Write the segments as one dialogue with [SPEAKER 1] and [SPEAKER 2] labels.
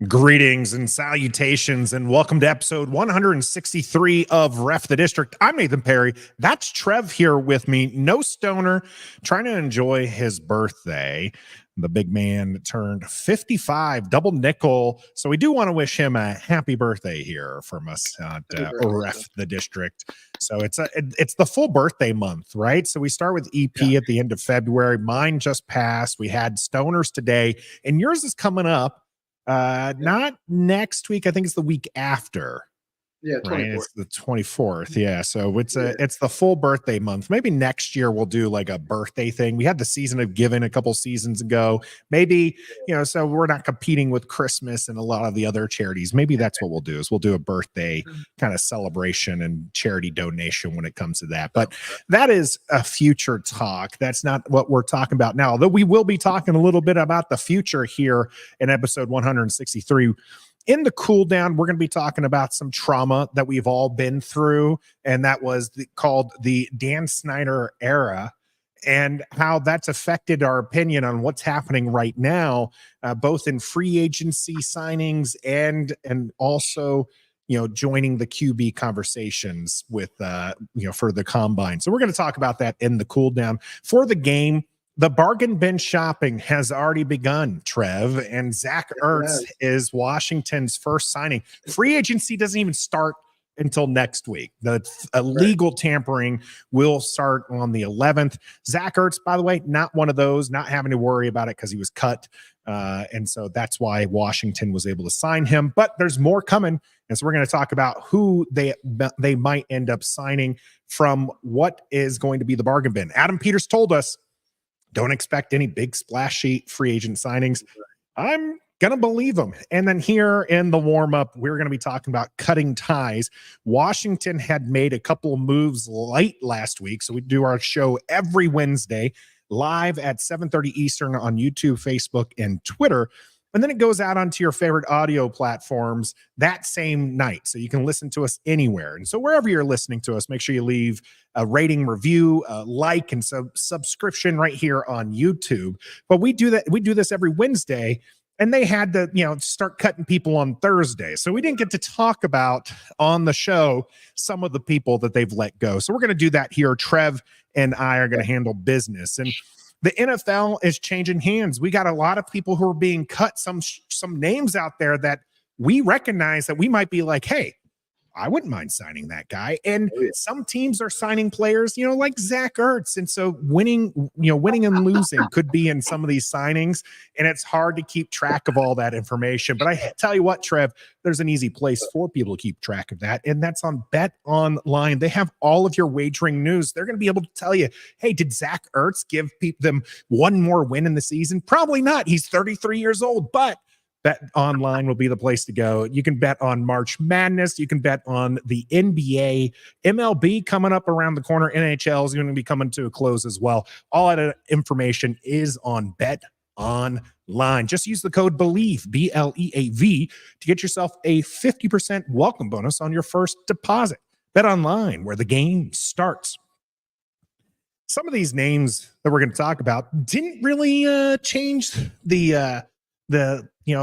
[SPEAKER 1] Greetings and salutations, and welcome to episode 163 of Ref the District. I'm Nathan Perry. That's Trev here with me. No stoner, trying to enjoy his birthday. The big man turned 55, double nickel. So we do want to wish him a happy birthday here from us at Ref the District. So it's the full birthday month, right? So we start with EP at the end of February. Mine just passed. We had stoners today, and yours is coming up. Not next week. I think it's the week after.
[SPEAKER 2] Yeah, 24th.
[SPEAKER 1] Right? It's the 24th. Yeah. So it's the full birthday month. Maybe next year we'll do like a birthday thing. We had the season of giving a couple seasons ago. Maybe, so we're not competing with Christmas and a lot of the other charities. Maybe that's what we'll do is we'll do a birthday kind of celebration and charity donation when it comes to that. But that is a future talk. That's not what we're talking about now, although we will be talking a little bit about the future here in episode 163. In the cool down, we're going to be talking about some trauma that we've all been through, and that was called the Dan Snyder era, and how that's affected our opinion on what's happening right now, both in free agency signings and also joining the QB conversations with for the combine. So we're going to talk about that in the cool down. For the game, the bargain bin shopping has already begun, Trev, and Zach Ertz is Washington's first signing. Free agency doesn't even start until next week. The illegal tampering will start on the 11th. Zach Ertz, by the way, not one of those, not having to worry about it because he was cut. And so that's why Washington was able to sign him. But there's more coming. And so we're going to talk about who they might end up signing from what is going to be the bargain bin. Adam Peters told us, don't expect any big splashy free agent signings. I'm going to believe them. And then here in the warm-up, we're going to be talking about cutting ties. Washington had made a couple of moves late last week. So we do our show every Wednesday live at 7:30 Eastern on YouTube, Facebook, and Twitter. And then it goes out onto your favorite audio platforms that same night. So you can listen to us anywhere. And so wherever you're listening to us, make sure you leave a rating, review, like, and subscription right here on YouTube. But we do that. We do this every Wednesday. And they had to, start cutting people on Thursday. So we didn't get to talk about on the show some of the people that they've let go. So we're going to do that here. Trev and I are going to handle business. And the NFL is changing hands. We got a lot of people who are being cut, some names out there that we recognize that we might be like, hey, I wouldn't mind signing that guy. And some teams are signing players, like Zach Ertz. And so winning and losing could be in some of these signings. And it's hard to keep track of all that information. But I tell you what, Trev, there's an easy place for people to keep track of that. And that's on Bet Online. They have all of your wagering news. They're going to be able to tell you, hey, did Zach Ertz give them one more win in the season? Probably not. He's 33 years old, but Bet Online will be the place to go. You can bet on March Madness. You can bet on the NBA, MLB coming up around the corner. NHL is going to be coming to a close as well. All that information is on Bet Online. Just use the code BELIEVE, BLEAV, to get yourself a 50% welcome bonus on your first deposit. Bet Online, where the game starts. Some of these names that we're going to talk about didn't really change the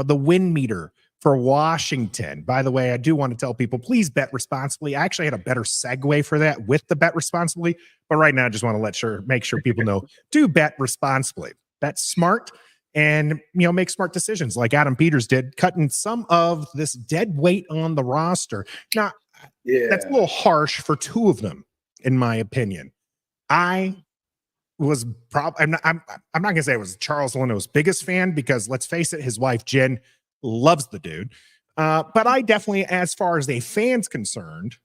[SPEAKER 1] win meter for Washington. By the way, I do want to tell people, please bet responsibly. I actually had a better segue for that with the bet responsibly, but right now I just want to make sure people know, do bet responsibly. Bet smart and, make smart decisions like Adam Peters did, cutting some of this dead weight on the roster. Now, that's a little harsh for two of them, in my opinion. I'm not going to say I was Charles Leno's biggest fan because let's face it, his wife, Jen, loves the dude. But I definitely, as far as a fan's concerned,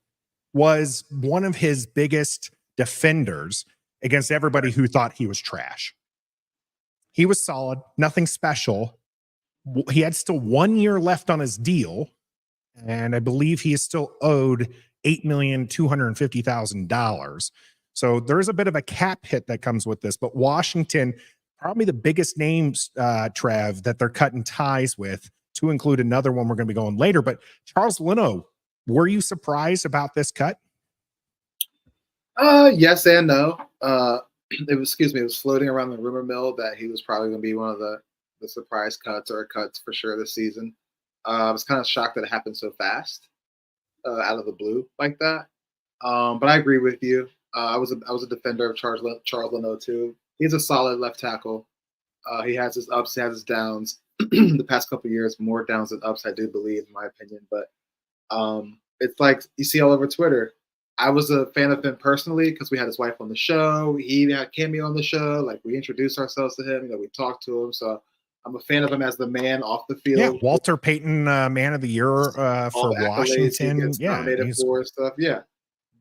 [SPEAKER 1] was one of his biggest defenders against everybody who thought he was trash. He was solid, nothing special. He had still 1 year left on his deal. And I believe he is still owed $8,250,000. So there is a bit of a cap hit that comes with this, but Washington, probably the biggest names, Trev, that they're cutting ties with, to include another one we're going to be going later. But Charles Leno, were you surprised about this cut?
[SPEAKER 2] Yes and no. It was floating around the rumor mill that he was probably going to be one of the surprise cuts or cuts for sure this season. I was kind of shocked that it happened so fast, out of the blue like that. But I agree with you. I was a defender of Charles Leno too. He's a solid left tackle. He has his ups, he has his downs. The past couple of years, more downs than ups, I do believe, in my opinion. But it's like you see all over Twitter. I was a fan of him personally because we had his wife on the show. He had Cameo on the show. Like we introduced ourselves to him. We talked to him. So I'm a fan of him as the man off the
[SPEAKER 1] Yeah,
[SPEAKER 2] field.
[SPEAKER 1] Walter Payton, Man of the Year
[SPEAKER 2] All
[SPEAKER 1] for
[SPEAKER 2] the accolades he
[SPEAKER 1] Washington.
[SPEAKER 2] gets
[SPEAKER 1] Yeah,
[SPEAKER 2] nominated for stuff. Yeah,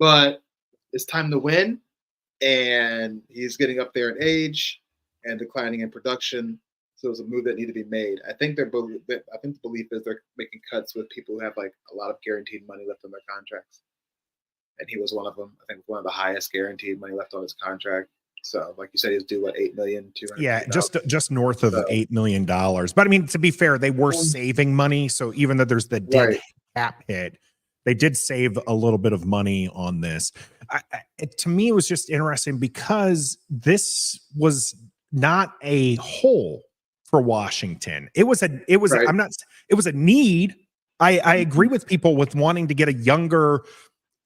[SPEAKER 2] but it's time to win, and he's getting up there in age and declining in production. So it's a move that needed to be made. I think I think the belief is they're making cuts with people who have like a lot of guaranteed money left on their contracts, and he was one of them. I think one of the highest guaranteed money left on his contract. So, like you said, he's due what, 8 million, 200.
[SPEAKER 1] Yeah, just north of $8 million. But I mean, to be fair, they were saving money. So even though there's the dead cap hit, they did save a little bit of money on this. To me, it was just interesting because this was not a hole for Washington. It was a need. I agree with people with wanting to get a younger,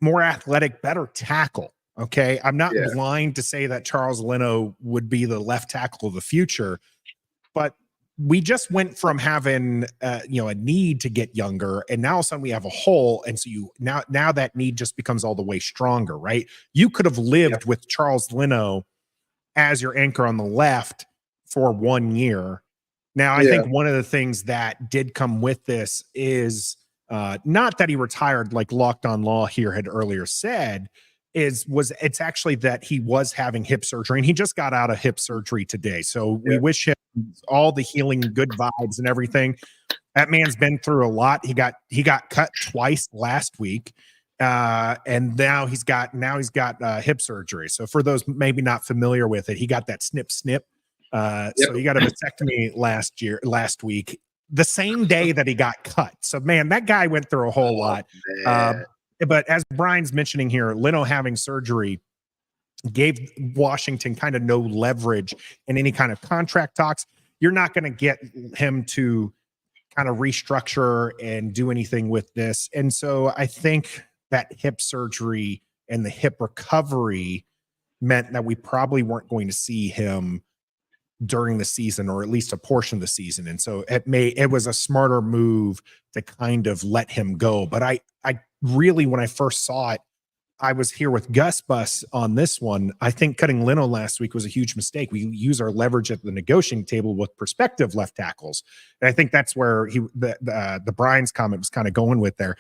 [SPEAKER 1] more athletic, better tackle. Okay. I'm not blind to say that Charles Leno would be the left tackle of the future, but we just went from having a need to get younger, and now all of a sudden we have a hole. And so now that need just becomes all the way stronger, right? You could have lived with Charles Leno as your anchor on the left for 1 year. Now, I think one of the things that did come with this is not that he retired, like Locked On Law here had earlier said, it's actually that he was having hip surgery, and he just got out of hip surgery today. So we wish him all the healing, good vibes and everything. That man's been through a lot. He got cut twice last week. And now he's got hip surgery. So for those maybe not familiar with it, he got that snip. So he got a vasectomy last week, the same day that he got cut. So man, that guy went through a whole lot. But as Brian's mentioning here, Leno having surgery gave Washington kind of no leverage in any kind of contract talks. You're not going to get him to kind of restructure and do anything with this. And so I think that hip surgery and the hip recovery meant that we probably weren't going to see him during the season, or at least a portion of the season. And so it was a smarter move to kind of let him go. But I really, when I first saw it, I was here with Gus Bus on this one. I think cutting Leno last week was a huge mistake. We use our leverage at the negotiating table with prospective left tackles. And I think that's where the Brian's comment was kind of going with there.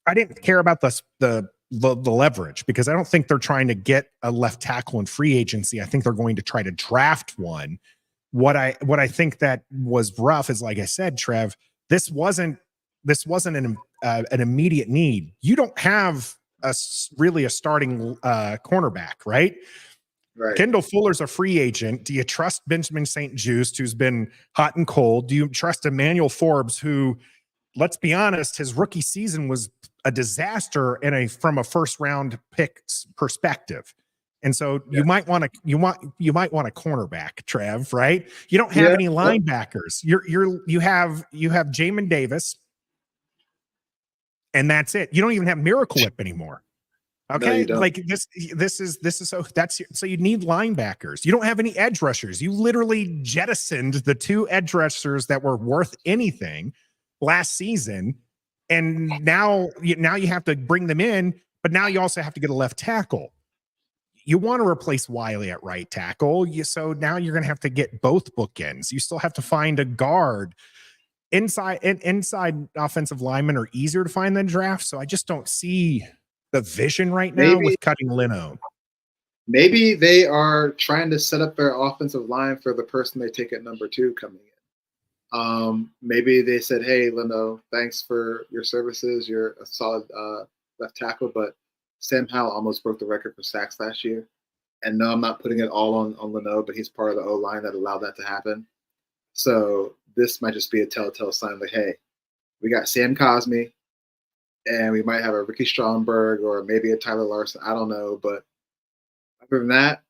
[SPEAKER 1] I didn't care about the leverage because I don't think they're trying to get a left tackle in free agency. I think they're going to try to draft one. What I think that was rough is, like I said, Trev, this wasn't an immediate need. You don't have really a starting cornerback, right?
[SPEAKER 2] Right.
[SPEAKER 1] Kendall Fuller's a free agent. Do you trust Benjamin St. Juste, who's been hot and cold? Do you trust Emmanuel Forbes, who, let's be honest, his rookie season was a disaster from a first round pick perspective? And so you might want a cornerback, Trev, right? You don't have any linebackers. You have Jamin Davis, and that's it. You don't even have Miracle Whip anymore. Okay,
[SPEAKER 2] no,
[SPEAKER 1] like this is so you need linebackers. You don't have any edge rushers. You literally jettisoned the two edge rushers that were worth anything last season, and now you have to bring them in. But now you also have to get a left tackle. You want to replace Wiley at right tackle. So now you're going to have to get both bookends. You still have to find a guard. Inside offensive linemen are easier to find than draft. So I just don't see the vision right now with cutting Leno.
[SPEAKER 2] Maybe they are trying to set up their offensive line for the person they take at number 2 coming in. Maybe they said, hey, Leno, thanks for your services. You're a solid left tackle, but Sam Howell almost broke the record for sacks last year. And no, I'm not putting it all on Leno, but he's part of the O-line that allowed that to happen. So this might just be a telltale sign like, hey, we got Sam Cosmi, and we might have a Ricky Stromberg or maybe a Tyler Larson. I don't know. But other than that,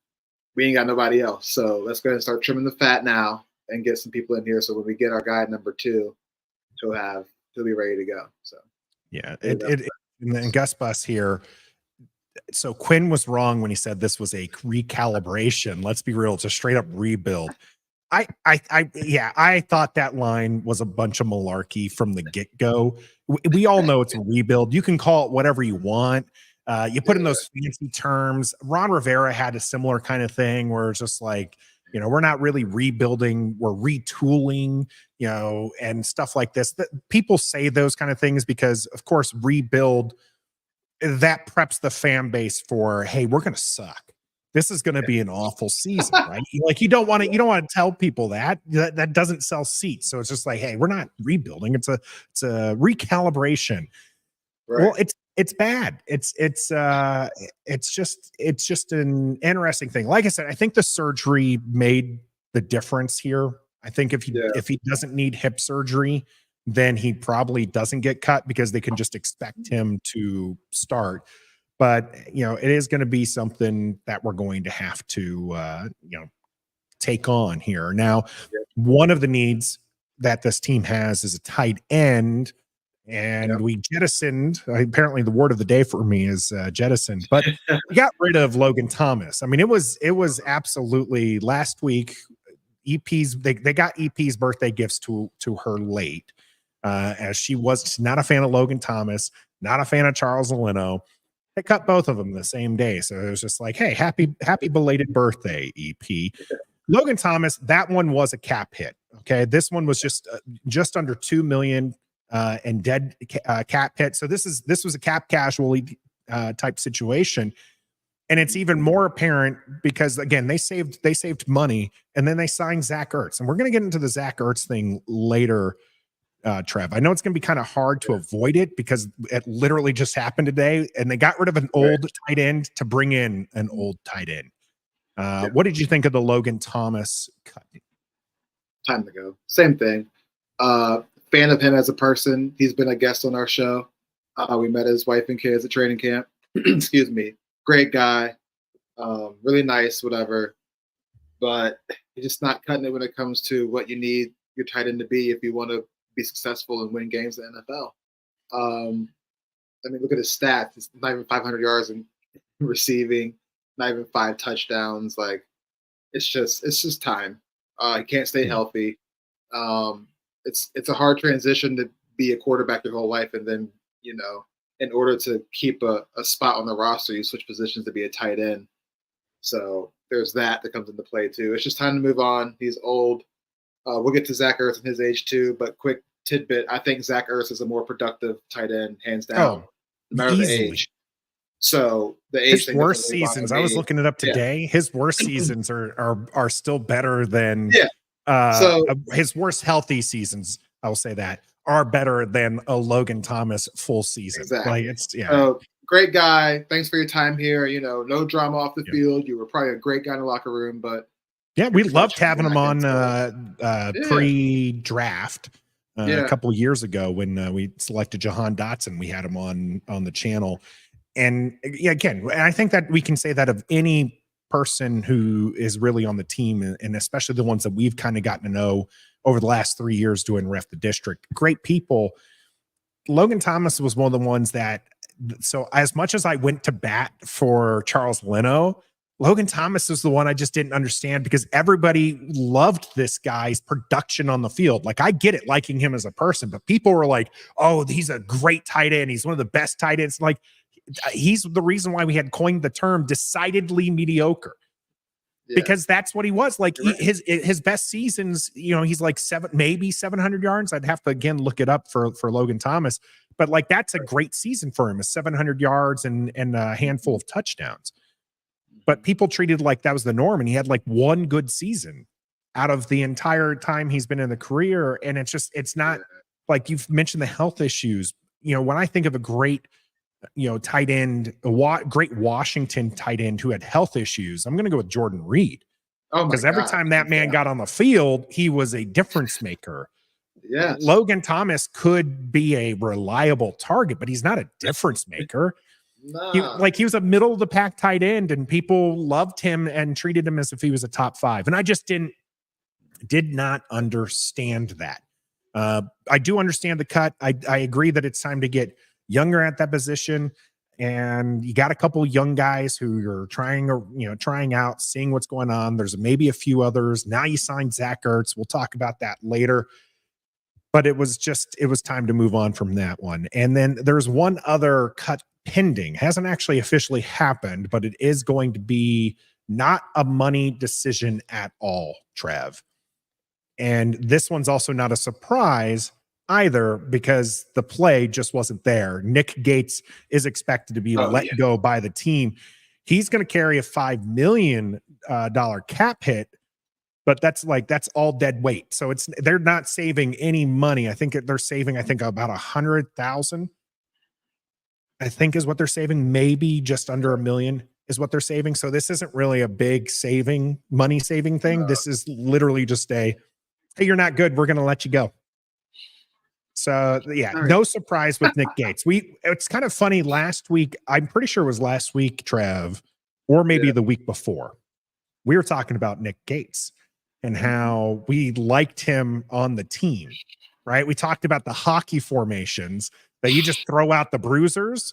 [SPEAKER 2] we ain't got nobody else. So let's go ahead and start trimming the fat now and get some people in here. So when we get our guy at number 2, he'll have he'll be ready to go. So
[SPEAKER 1] yeah, and then Gus Bus here. So Quinn was wrong when he said this was a recalibration. Let's be real; it's a straight up rebuild. I thought that line was a bunch of malarkey from the get go. We all know it's a rebuild. You can call it whatever you want. You put in those fancy terms. Ron Rivera had a similar kind of thing where it's just like, we're not really rebuilding, we're retooling, and stuff like this. That people say those kind of things because, of course, rebuild that preps the fan base for, hey, we're going to suck. This is going to be an awful season, right? Like you don't want to tell people that doesn't sell seats. So it's just like, hey, we're not rebuilding. It's a recalibration. Right. Well, it's bad. It's just an interesting thing. Like I said, I think the surgery made the difference here. I think if he doesn't need hip surgery, then he probably doesn't get cut because they can just expect him to start. But, it is going to be something that we're going to have to, take on here. Now, one of the needs that this team has is a tight end. And we jettisoned, apparently the word of the day for me is jettisoned, but we got rid of Logan Thomas. I mean, it was absolutely last week. EP's they got EP's birthday gifts to her late, as she was not a fan of Logan Thomas, not a fan of Charles Leno. They cut both of them the same day. So it was just like, hey, happy belated birthday, EP. Logan Thomas, that one was a cap hit. Okay. This one was just under 2 million and dead cap hit. So this was a cap casualty type situation. And it's even more apparent because, again, they saved money and then they signed Zach Ertz. And we're going to get into the Zach Ertz thing later, Trev. I know it's going to be kind of hard to avoid it because it literally just happened today, and they got rid of an old tight end to bring in an old tight end. What did you think of the Logan Thomas cut?
[SPEAKER 2] Time to go. Same thing. Fan of him as a person. He's been a guest on our show. We met his wife and kids at training camp. Excuse me. Great guy. Really nice, whatever. But he's just not cutting it when it comes to what you need your tight end to be if you want to be successful and win games in the NFL. I mean, look at his stats. It's not even 500 yards in receiving, not even 5 touchdowns. Like, it's just time. He can't stay healthy. It's a hard transition to be a quarterback your whole life, and then, in order to keep a spot on the roster, you switch positions to be a tight end. So there's that comes into play too. It's just time to move on. He's old. We'll get to Zach Ertz and his age too, but quick tidbit: I think Zach Ertz is a more productive tight end, hands down, no matter the age. So the age.
[SPEAKER 1] His worst seasons, I was looking it up today. Yeah. His worst seasons are still better than his worst healthy seasons. I will say that are better than a Logan Thomas full season.
[SPEAKER 2] Exactly.
[SPEAKER 1] Like
[SPEAKER 2] great guy. Thanks for your time here. No drama off the field. You were probably a great guy in the locker room, but.
[SPEAKER 1] Yeah, we loved having him on pre-draft a couple of years ago when we selected Jahan Dotson. We had him on the channel. And again, I think that we can say that of any person who is really on the team, and especially the ones that we've kind of gotten to know over the last 3 years doing Ref the District. Great people. Logan Thomas was one of the ones that, so as much as I went to bat for Charles Leno, Logan Thomas is the one I just didn't understand because everybody loved this guy's production on the field. Like, I get it, liking him as a person, but people were like, oh, he's a great tight end. He's one of the best tight ends. Like, he's the reason why we had coined the term decidedly mediocre, because that's what he was. Like, his best seasons, he's like maybe 700 yards. I'd have to, again, look it up for Logan Thomas, but like, that's a great season for him, is 700 yards and a handful of touchdowns. But people treated like that was the norm, and he had like one good season out of the entire time he's been in the career. And it's not like you've mentioned the health issues. When I think of a great, tight end, great Washington tight end who had health issues, I'm going to go with Jordan Reed. Because every time that man got on the field, he was a difference maker.
[SPEAKER 2] Yes.
[SPEAKER 1] Logan Thomas could be a reliable target, but he's not a difference maker. No. He was a middle of the pack tight end, and people loved him and treated him as if he was a top 5. And I just did not understand that. I do understand the cut. I agree that it's time to get younger at that position. And you got a couple young guys who you're trying out, seeing what's going on. There's maybe a few others. Now you signed Zach Ertz. We'll talk about that later. But it was time to move on from that one. And then there's one other cut pending. Hasn't actually officially happened, but it is going to be not a money decision at all, Trev. And this one's also not a surprise either, because the play just wasn't there. Nick Gates is expected to be let go by the team. He's going to carry a $5 million cap hit, but that's all dead weight. So they're not saving any money. I think they're saving, about 100,000, I think is what they're saving. Maybe just under $1 million is what they're saving. So this isn't really a big money saving thing. This is literally just hey, you're not good, we're going to let you go. So yeah, no surprise with Nick Gates. It's kind of funny. Last week, I'm pretty sure it was last week, Trev, or maybe the week before, we were talking about Nick Gates and how we liked him on the team, right? We talked about the hockey formations that you just throw out the bruisers.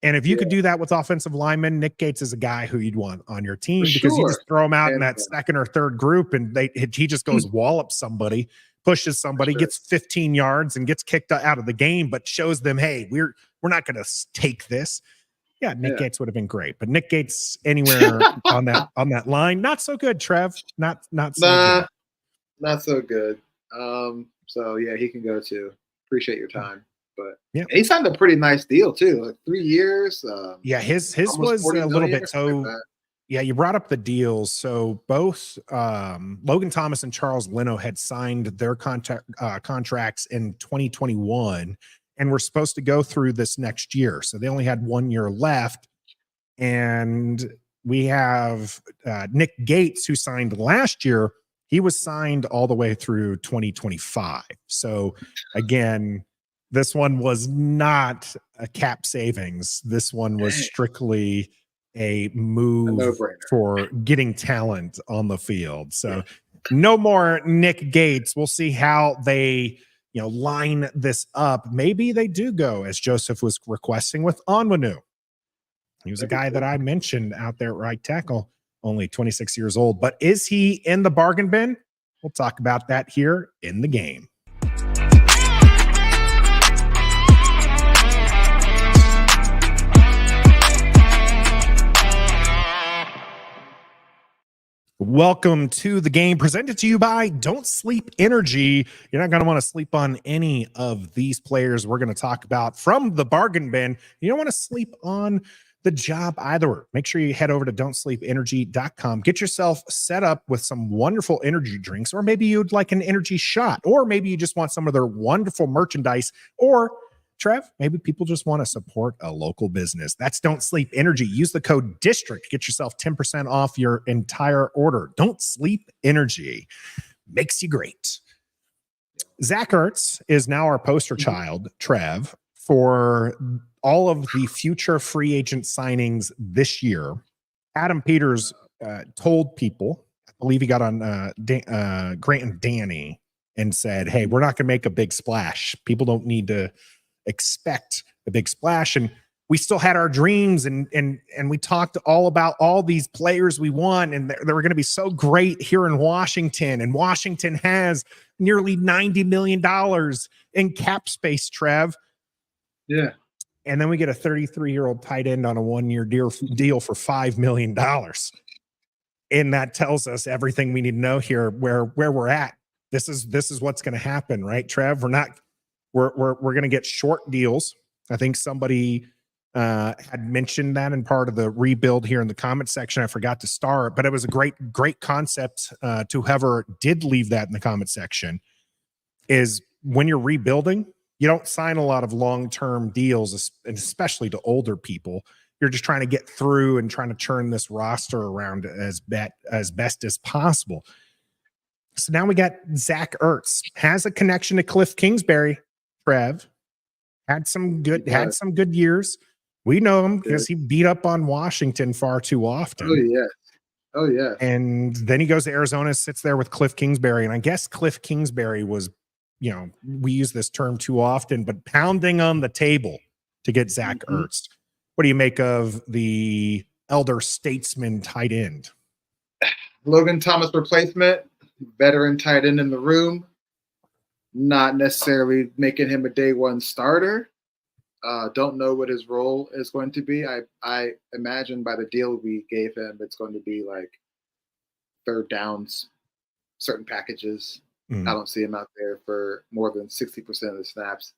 [SPEAKER 1] And if you could do that with offensive linemen, Nick Gates is a guy who you'd want on your team, because you just throw him out in that second or third group and he just goes wallops somebody, pushes somebody, gets 15 yards and gets kicked out of the game, but shows them, hey, we're not going to take this. Yeah, Nick Gates would have been great, but Nick Gates anywhere on that line, not so good, Trev. Not so good.
[SPEAKER 2] Not so good. So yeah, he can go too. Appreciate your time. But he signed a pretty nice deal too, like 3 years.
[SPEAKER 1] His was a little bit. So you brought up the deals. So both Logan Thomas and Charles Leno had signed their contracts in 2021, and were supposed to go through this next year. So they only had 1 year left. And we have Nick Gates, who signed last year. He was signed all the way through 2025. So again, this one was not a cap savings. This one was strictly a move for getting talent on the field. So no more Nick Gates. We'll see how they line this up. Maybe they do go, as Joseph was requesting, with Onwenu. He was a guy that I mentioned out there at right tackle, only 26 years old. But is he in the bargain bin? We'll talk about that here in the game. Welcome to the game, presented to you by Don't Sleep Energy. You're not going to want to sleep on any of these players we're going to talk about from the bargain bin. You don't want to sleep on the job either. Make sure you head over to don'tsleepenergy.com. Get yourself set up with some wonderful energy drinks, or maybe you'd like an energy shot, or maybe you just want some of their wonderful merchandise, or Trev, maybe people just want to support a local business. That's Don't Sleep Energy. Use the code DISTRICT. Get yourself 10% off your entire order. Don't Sleep Energy. Makes you great. Zach Ertz is now our poster child, Trev, for all of the future free agent signings this year. Adam Peters told people, I believe he got on Grant and Danny, and said, hey, we're not going to make a big splash. People don't need to expect a big splash. And we still had our dreams, and we talked all about all these players we want, and they were going to be so great here in Washington. And Washington has nearly $90 million in cap space, Trev.
[SPEAKER 2] Yeah.
[SPEAKER 1] And then we get a 33-year-old tight end on a 1-year deal for $5 million. And that tells us everything we need to know here, where we're at. This is what's going to happen, right, Trev? We're going to get short deals. I think somebody had mentioned that in part of the rebuild here in the comment section. I forgot to star it, but it was a great concept to whoever did leave that in the comment section. Is when you're rebuilding, you don't sign a lot of long-term deals, and especially to older people. You're just trying to get through and trying to turn this roster around as best as possible. So now we got Zach Ertz, has a connection to Cliff Kingsbury. Trev had some good years. We know him because he beat up on Washington far too often.
[SPEAKER 2] Oh yeah.
[SPEAKER 1] And then he goes to Arizona, sits there with Cliff Kingsbury, and I guess Cliff Kingsbury was we use this term too often, but pounding on the table to get Zach Ertz. What do you make of the elder statesman tight end?
[SPEAKER 2] Logan Thomas replacement, veteran tight end in the room, not necessarily making him a day one starter. Don't know what his role is going to be. I imagine by the deal we gave him, it's going to be like third downs, certain packages. I don't see him out there for more than 60% of the snaps.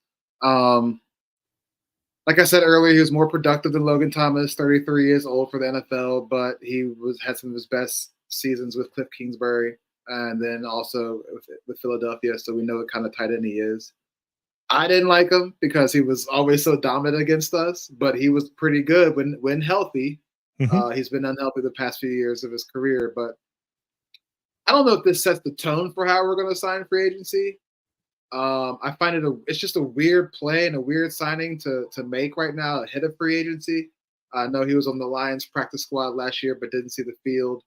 [SPEAKER 2] Like I said earlier, he was more productive than Logan Thomas, 33 years old for the NFL, but he had some of his best seasons with Cliff Kingsbury and then also with Philadelphia, so we know what kind of tight end he is. I didn't like him because he was always so dominant against us, but he was pretty good when healthy. He's been unhealthy the past few years of his career, but I don't know if this sets the tone for how we're going to sign free agency. I find it's just a weird play and a weird signing to make right now ahead of free agency. I know he was on the Lions practice squad last year, but didn't see the field.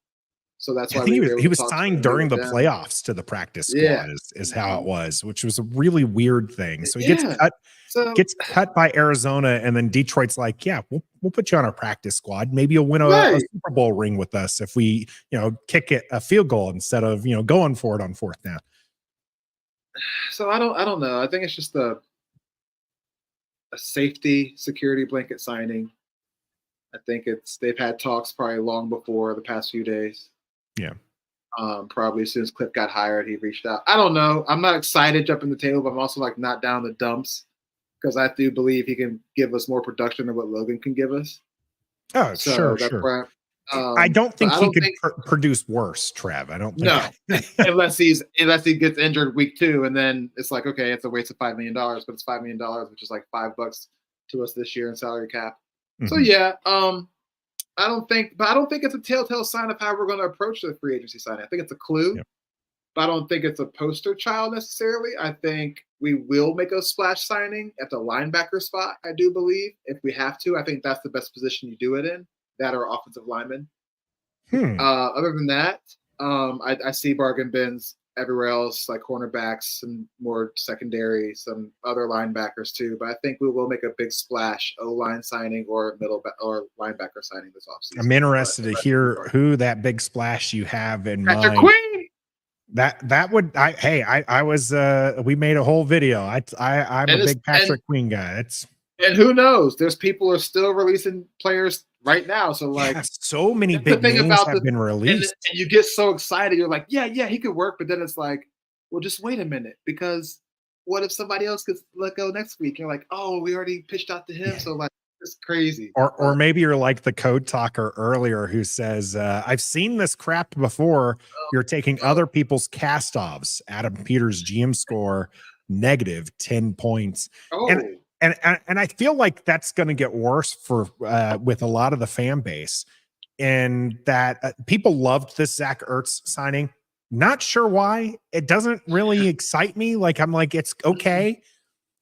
[SPEAKER 2] So that's why
[SPEAKER 1] he was signed during the playoffs to the practice squad is how it was, which was a really weird thing. So he gets cut by Arizona, and then Detroit's like, yeah, we'll put you on our practice squad. Maybe you'll win a Super Bowl ring with us if we, kick it a field goal instead of, going for it on fourth down.
[SPEAKER 2] So I don't know. I think it's just a safety security blanket signing. I think they've had talks probably long before the past few days.
[SPEAKER 1] Yeah.
[SPEAKER 2] Probably as soon as Cliff got hired, he reached out. I don't know. I'm not excited jumping the table, but I'm also like not down the dumps because I do believe he can give us more production than what Logan can give us.
[SPEAKER 1] Oh, so sure. I don't think he could produce worse, Trev. I don't think.
[SPEAKER 2] No, unless he gets injured week 2, and then it's like, okay, it's a waste of $5 million, but it's $5 million, which is like $5 to us this year in salary cap. So yeah, I don't think it's a telltale sign of how we're going to approach the free agency signing. I think it's a clue, but I don't think it's a poster child necessarily. I think we will make a splash signing at the linebacker spot. I do believe if we have to. I think that's the best position you do it in. That or offensive lineman. Other than that, I see bargain bins everywhere else, like cornerbacks and more secondary, some other linebackers too. But I think we will make a big splash O-line signing or or linebacker signing this offseason.
[SPEAKER 1] I'm interested to hear who that big splash you have in
[SPEAKER 2] Patrick
[SPEAKER 1] mind.
[SPEAKER 2] Queen!
[SPEAKER 1] That would I was we made a whole video. I'm a big Patrick Queen guy.
[SPEAKER 2] And who knows? There's people are still releasing players right now. So
[SPEAKER 1] so many big names have been released.
[SPEAKER 2] And you get so excited. You're like, yeah, he could work. But then it's like, well, just wait a minute. Because what if somebody else gets let go next week? You're like, oh, we already pitched out to him. So like, it's crazy.
[SPEAKER 1] Or maybe you're like the code talker earlier who says, I've seen this crap before. You're taking other people's cast-offs. Adam Peters' GM score, negative 10 points. And I feel like that's going to get worse for with a lot of the fan base, and that people loved this Zach Ertz signing. Not sure why. It doesn't really excite me. Like I'm like, it's okay.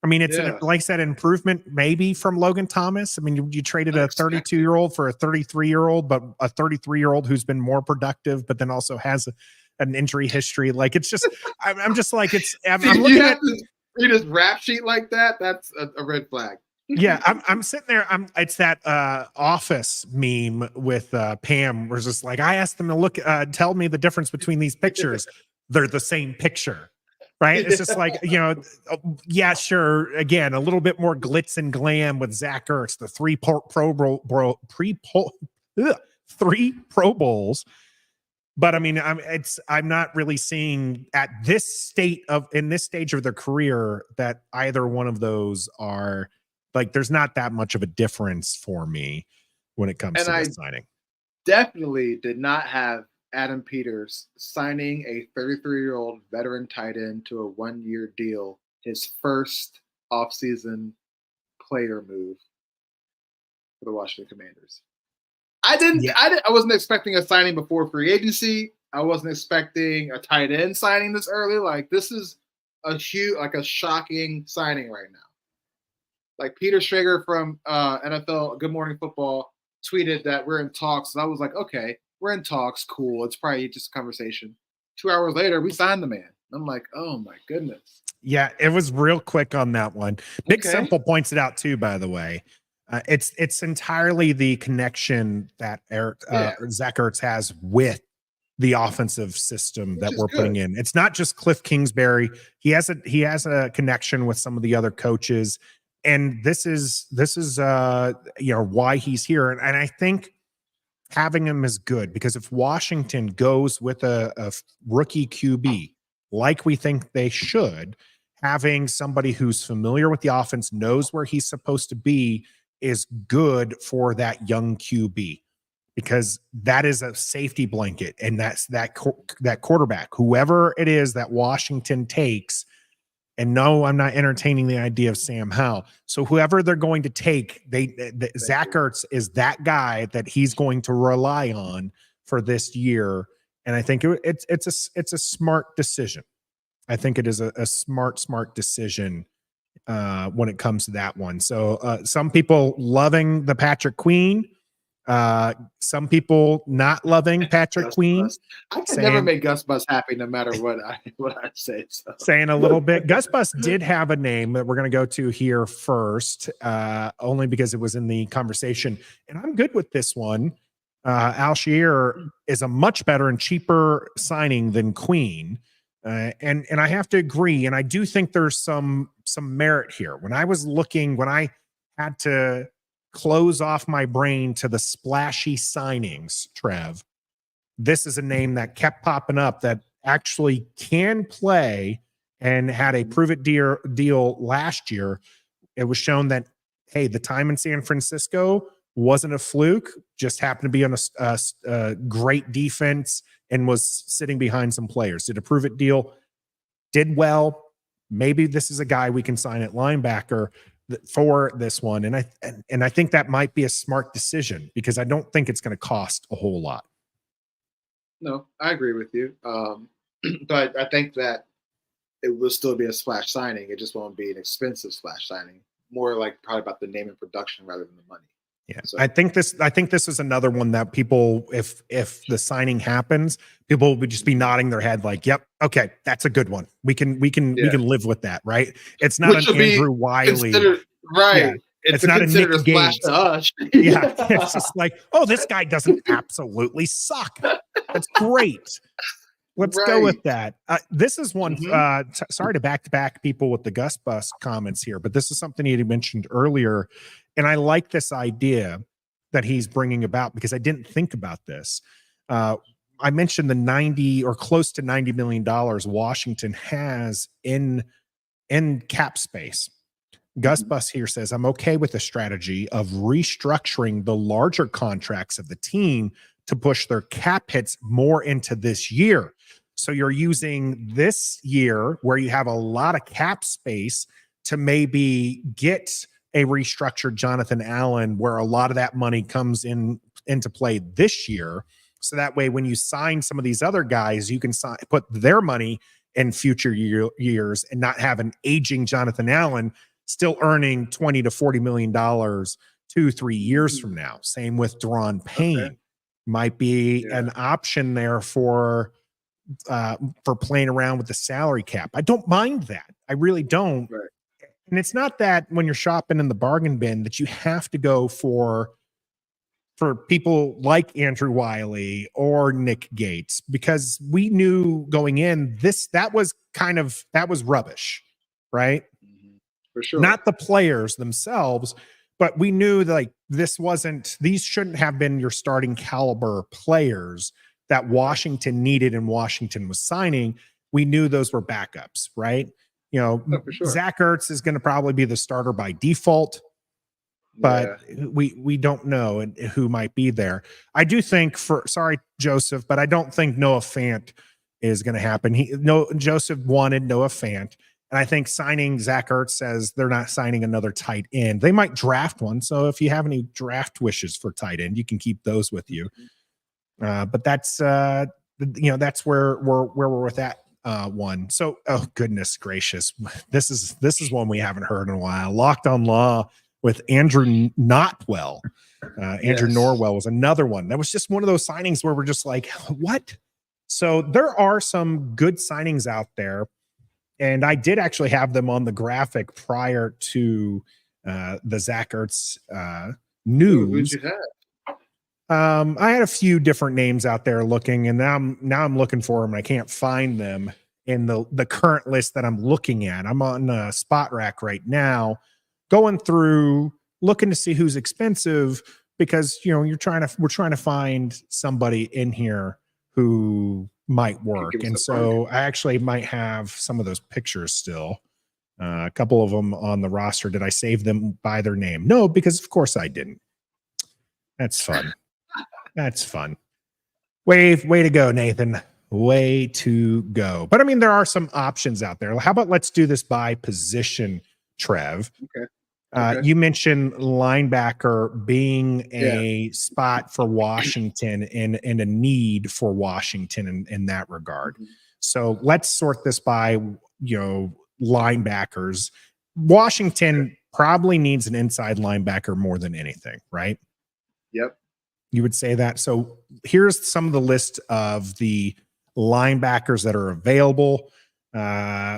[SPEAKER 1] I mean, it's like I said, improvement maybe from Logan Thomas. I mean, you traded a 32-year-old for a 33-year-old, but a 33-year-old who's been more productive, but then also has an injury history. Like it's just, I'm just like I'm looking at.
[SPEAKER 2] You just rap sheet like that. That's a red flag.
[SPEAKER 1] Yeah, I'm sitting there. It's that Office meme with Pam, where it's just like I asked them to tell me the difference between these pictures. They're the same picture, right? It's just like yeah, sure. Again, a little bit more glitz and glam with Zach Ertz, the three Pro Bowls. But I mean, I'm not really seeing at this stage of their career that either one of those are like, there's not that much of a difference for me when it comes to this signing.
[SPEAKER 2] Definitely did not have Adam Peters signing a 33-year-old veteran tight end to a 1-year deal, his first offseason player move for the Washington Commanders. I wasn't expecting a signing before free agency. I wasn't expecting a tight end signing this early. Like this is a shocking signing right now. Like Peter Schrager from NFL Good Morning Football tweeted that we're in talks, and I was like, okay, we're in talks, cool. It's probably just a conversation. 2 hours later, we signed the man. I'm like, oh my goodness.
[SPEAKER 1] Yeah, it was real quick on that one. Big
[SPEAKER 2] Okay.
[SPEAKER 1] Simple points it out too, by the way. It's entirely the connection that Zach Ertz has with the offensive system that we're putting in. It's not just Cliff Kingsbury. He has a connection with some of the other coaches, and this is why he's here. And I think having him is good, because if Washington goes with a rookie QB like we think they should, having somebody who's familiar with the offense, knows where he's supposed to be, is good for that young QB, because that is a safety blanket. And that's that quarterback, whoever it is that Washington takes. And no, I'm not entertaining the idea of Sam Howell. So whoever they're going to take, Zach Ertz is that guy that he's going to rely on for this year. And I think it's a smart decision. I think it is a smart decision when it comes to that one. So some people loving the Patrick Queen, some people not loving Patrick Queen.
[SPEAKER 2] I can never make Gus Bus happy, no matter what I say. So.
[SPEAKER 1] Saying a little bit. Gus Bus did have a name that we're going to go to here first, only because it was in the conversation, and I'm good with this one. Alshire is a much better and cheaper signing than Queen. And I have to agree, and I do think there's some merit here. When I had to close off my brain to the splashy signings, Trev, this is a name that kept popping up that actually can play and had a prove-it deal last year. It was shown that, hey, the time in San Francisco wasn't a fluke, just happened to be on a great defense and was sitting behind some players. Did a prove-it deal, did well. Maybe this is a guy we can sign at linebacker for this one. And I think that might be a smart decision, because I don't think it's going to cost a whole lot.
[SPEAKER 2] No, I agree with you. But I think that it will still be a splash signing. It just won't be an expensive splash signing. More like probably about the name and production rather than the money.
[SPEAKER 1] Yeah, so I think this is another one that people, if the signing happens, people will just be nodding their head like, "Yep, okay, that's a good one. We can live with that, right?" It's not an Andrew Wiley,
[SPEAKER 2] right?
[SPEAKER 1] Yeah. It's not a Nick Gates.
[SPEAKER 2] To us.
[SPEAKER 1] Yeah, it's just like, oh, this guy doesn't absolutely suck. That's great. Let's go with that. This is one. Sorry to back people with the Gus Bus comments here, but this is something he had mentioned earlier, and I like this idea that he's bringing about, because I didn't think about this. I mentioned the 90 or close to $90 million Washington has in cap space. Gus Bus here says, I'm okay with the strategy of restructuring the larger contracts of the team to push their cap hits more into this year. So you're using this year where you have a lot of cap space to maybe get a restructured Jonathan Allen, where a lot of that money comes into play this year. So that way, when you sign some of these other guys, you can put their money in future years and not have an aging Jonathan Allen still earning $20 to $40 million 2-3 years from now. Same with Deron Payne. Okay. Might be an option there for playing around with the salary cap. I don't mind that. I really don't. Right. And it's not that when you're shopping in the bargain bin that you have to go for people like Andrew Wiley or Nick Gates, because we knew going in that was rubbish, right?
[SPEAKER 2] For sure.
[SPEAKER 1] Not the players themselves, but we knew that these shouldn't have been your starting caliber players that Washington needed and Washington was signing. We knew those were backups, right? For sure. Zach Ertz is going to probably be the starter by default, but we don't know who might be there. I do think sorry, Joseph, but I don't think Noah Fant is going to happen. Joseph wanted Noah Fant. And I think signing Zach Ertz says they're not signing another tight end. They might draft one. So if you have any draft wishes for tight end, you can keep those with you. But that's that's where we're with that one. So, oh goodness gracious, this is one we haven't heard in a while. Locked on Law with Andrew Notwell. Andrew Norwell was another one. That was just one of those signings where we're just like, what? So there are some good signings out there. And I did actually have them on the graphic prior to the Zach Ertz
[SPEAKER 2] Who'd
[SPEAKER 1] news.
[SPEAKER 2] you have?
[SPEAKER 1] I had a few different names out there looking, and now I'm looking for them. I can't find them in the current list that I'm looking at. I'm on Spot Rack right now, going through looking to see who's expensive because we're trying to find somebody in here who might work. And so I actually might have some of those pictures still. A couple of them on the roster. Did I save them by their name? No, because of course I didn't. That's fun. That's fun. Way to go, Nathan. Way to go. But I mean, there are some options out there. How about let's do this by position, Trev?
[SPEAKER 2] Okay.
[SPEAKER 1] You mentioned linebacker being a spot for Washington and a need for Washington in that regard.
[SPEAKER 2] Mm-hmm.
[SPEAKER 1] So let's sort this by, linebackers. Washington probably needs an inside linebacker more than anything, right?
[SPEAKER 2] Yep.
[SPEAKER 1] You would say that. So here's some of the list of the linebackers that are available.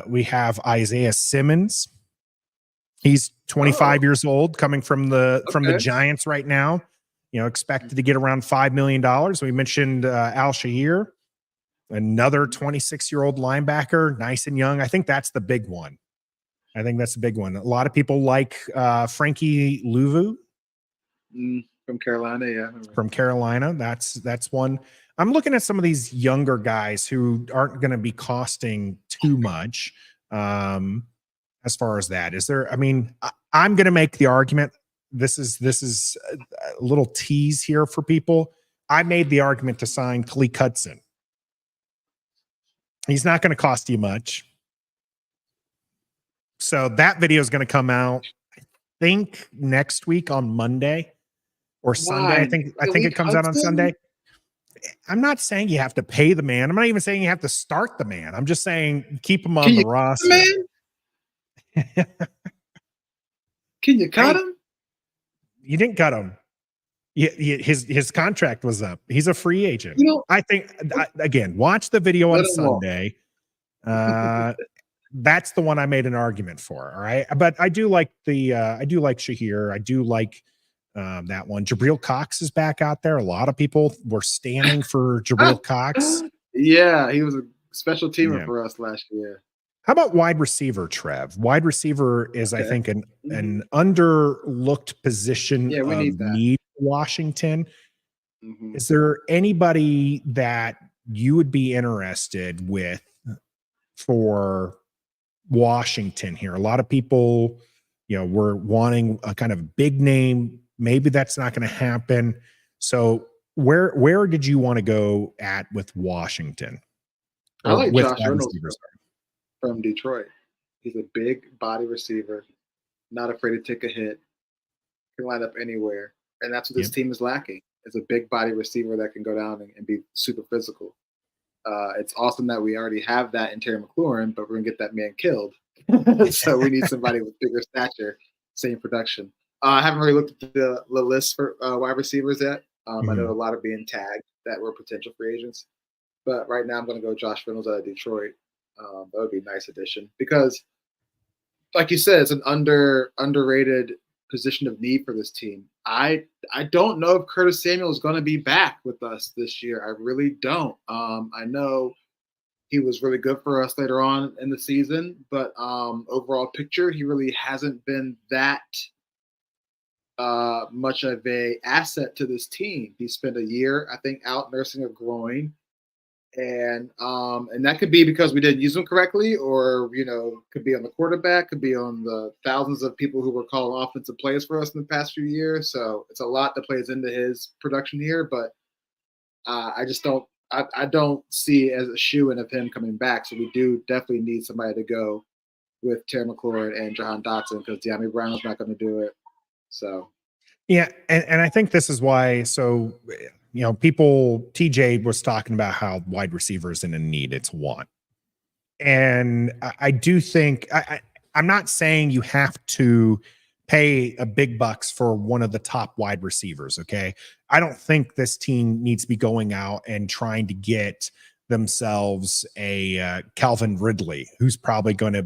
[SPEAKER 1] We have Isaiah Simmons. He's 25 years old, coming from the Giants right now. Expected to get around $5 million. We mentioned Al Shahir, another 26-year-old linebacker, nice and young. I think that's the big one. A lot of people like Frankie Louvu.
[SPEAKER 2] From Carolina, yeah.
[SPEAKER 1] From Carolina, that's one. I'm looking at some of these younger guys who aren't going to be costing too much. As far as that, is there? I mean, I'm going to make the argument. This is a little tease here for people. I made the argument to sign Khaleke Hudson. He's not going to cost you much. So that video is going to come out, I think, next week on Monday. Or Sunday. I think it comes out on Sunday. I'm not saying you have to pay the man. I'm not even saying you have to start the man. I'm just saying keep him on the roster.
[SPEAKER 2] Can you cut him?
[SPEAKER 1] You didn't cut him. His contract was up. He's a free agent. I think again, watch the video on Sunday. That's the one I made an argument for. All right. But I do like Shahir. I do like that one. Jabril Cox is back out there. A lot of people were standing for Jabril Cox.
[SPEAKER 2] Yeah, he was a special teamer for us last year.
[SPEAKER 1] How about wide receiver, Trev? Wide receiver is, I think, an underlooked position of need for Washington. Mm-hmm. Is there anybody that you would be interested with for Washington here? A lot of people, were wanting a kind of big name. Maybe that's not going to happen. So where did you want to go at with Washington?
[SPEAKER 2] I like Josh Reynolds from Detroit. He's a big body receiver, not afraid to take a hit, can line up anywhere. And that's what this team is lacking. It's a big body receiver that can go down and be super physical. It's awesome that we already have that in Terry McLaurin, but we're going to get that man killed. So we need somebody with bigger stature, same production. I haven't really looked at the list for wide receivers yet. I know a lot are being tagged that were potential free agents. But right now I'm going to go Josh Reynolds out of Detroit. That would be a nice addition because, like you said, it's an underrated position of need for this team. I don't know if Curtis Samuel is going to be back with us this year. I really don't. I know he was really good for us later on in the season, but overall picture, he really hasn't been that much of a asset to this team. He spent a year, I think, out nursing a groin. And that could be because we didn't use him correctly, or could be on the quarterback, could be on the thousands of people who were calling offensive plays for us in the past few years. So it's a lot that plays into his production here, but I just don't see it as a shoo-in of him coming back. So we do definitely need somebody to go with Terry McLaurin and Jahan Dotson because De'Ami Brown's not going to do it. So
[SPEAKER 1] yeah, and I think this is why. So TJ was talking about how wide receivers in a need, it's one. And I do think I'm not saying you have to pay a big bucks for one of the top wide receivers. Okay. I don't think this team needs to be going out and trying to get themselves a Calvin Ridley, who's probably going to,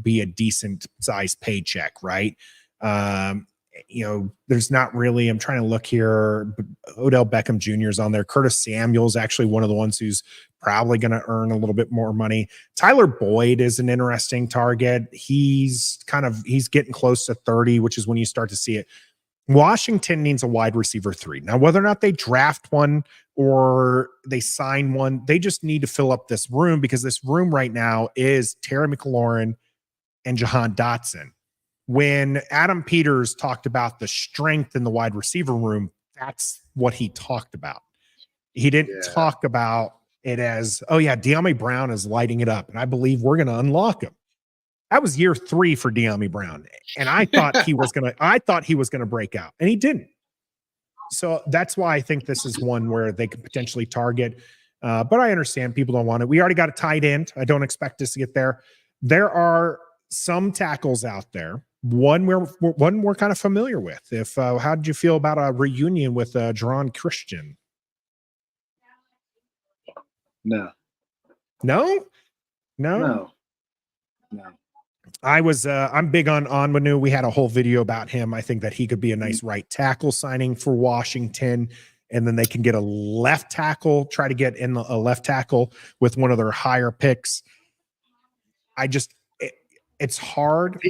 [SPEAKER 1] be a decent sized paycheck, right? There's not really, I'm trying to look here, but Odell Beckham Jr. is on there. Curtis Samuel's actually one of the ones who's probably going to earn a little bit more money. Tyler Boyd is an interesting target. He's getting close to 30, which is when you start to see it. Washington needs a wide receiver 3. Now, whether or not they draft one or they sign one, they just need to fill up this room, because this room right now is Terry McLaurin and Jahan Dotson. When Adam Peters talked about the strength in the wide receiver room, that's what he talked about. He didn't talk about it as, oh yeah, De'Ami Brown is lighting it up, and I believe we're going to unlock him. That was year 3 for De'Ami Brown, and I thought he was gonna break out, and he didn't. So that's why I think this is one where they could potentially target. But I understand people don't want it. We already got a tight end. I don't expect us to get there. There are some tackles out there. One we're kind of familiar with. How did you feel about a reunion with Jerron Christian?
[SPEAKER 2] No.
[SPEAKER 1] I'm big on Onwenu. We had a whole video about him. I think that he could be a nice right tackle signing for Washington, and then they can get a left tackle, try to get in a left tackle with one of their higher picks. It's hard.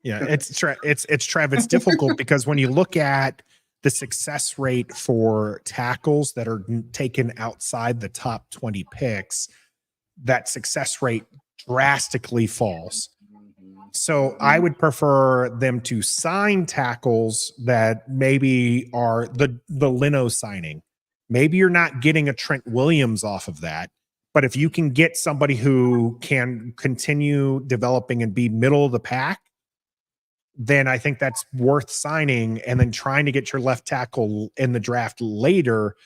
[SPEAKER 1] Yeah, it's Trev. It's difficult because when you look at the success rate for tackles that are taken outside the top 20 picks, that success rate drastically falls. So I would prefer them to sign tackles that maybe are the Leno signing. Maybe you're not getting a Trent Williams off of that, but if you can get somebody who can continue developing and be middle of the pack, then I think that's worth signing, and then trying to get your left tackle in the draft later,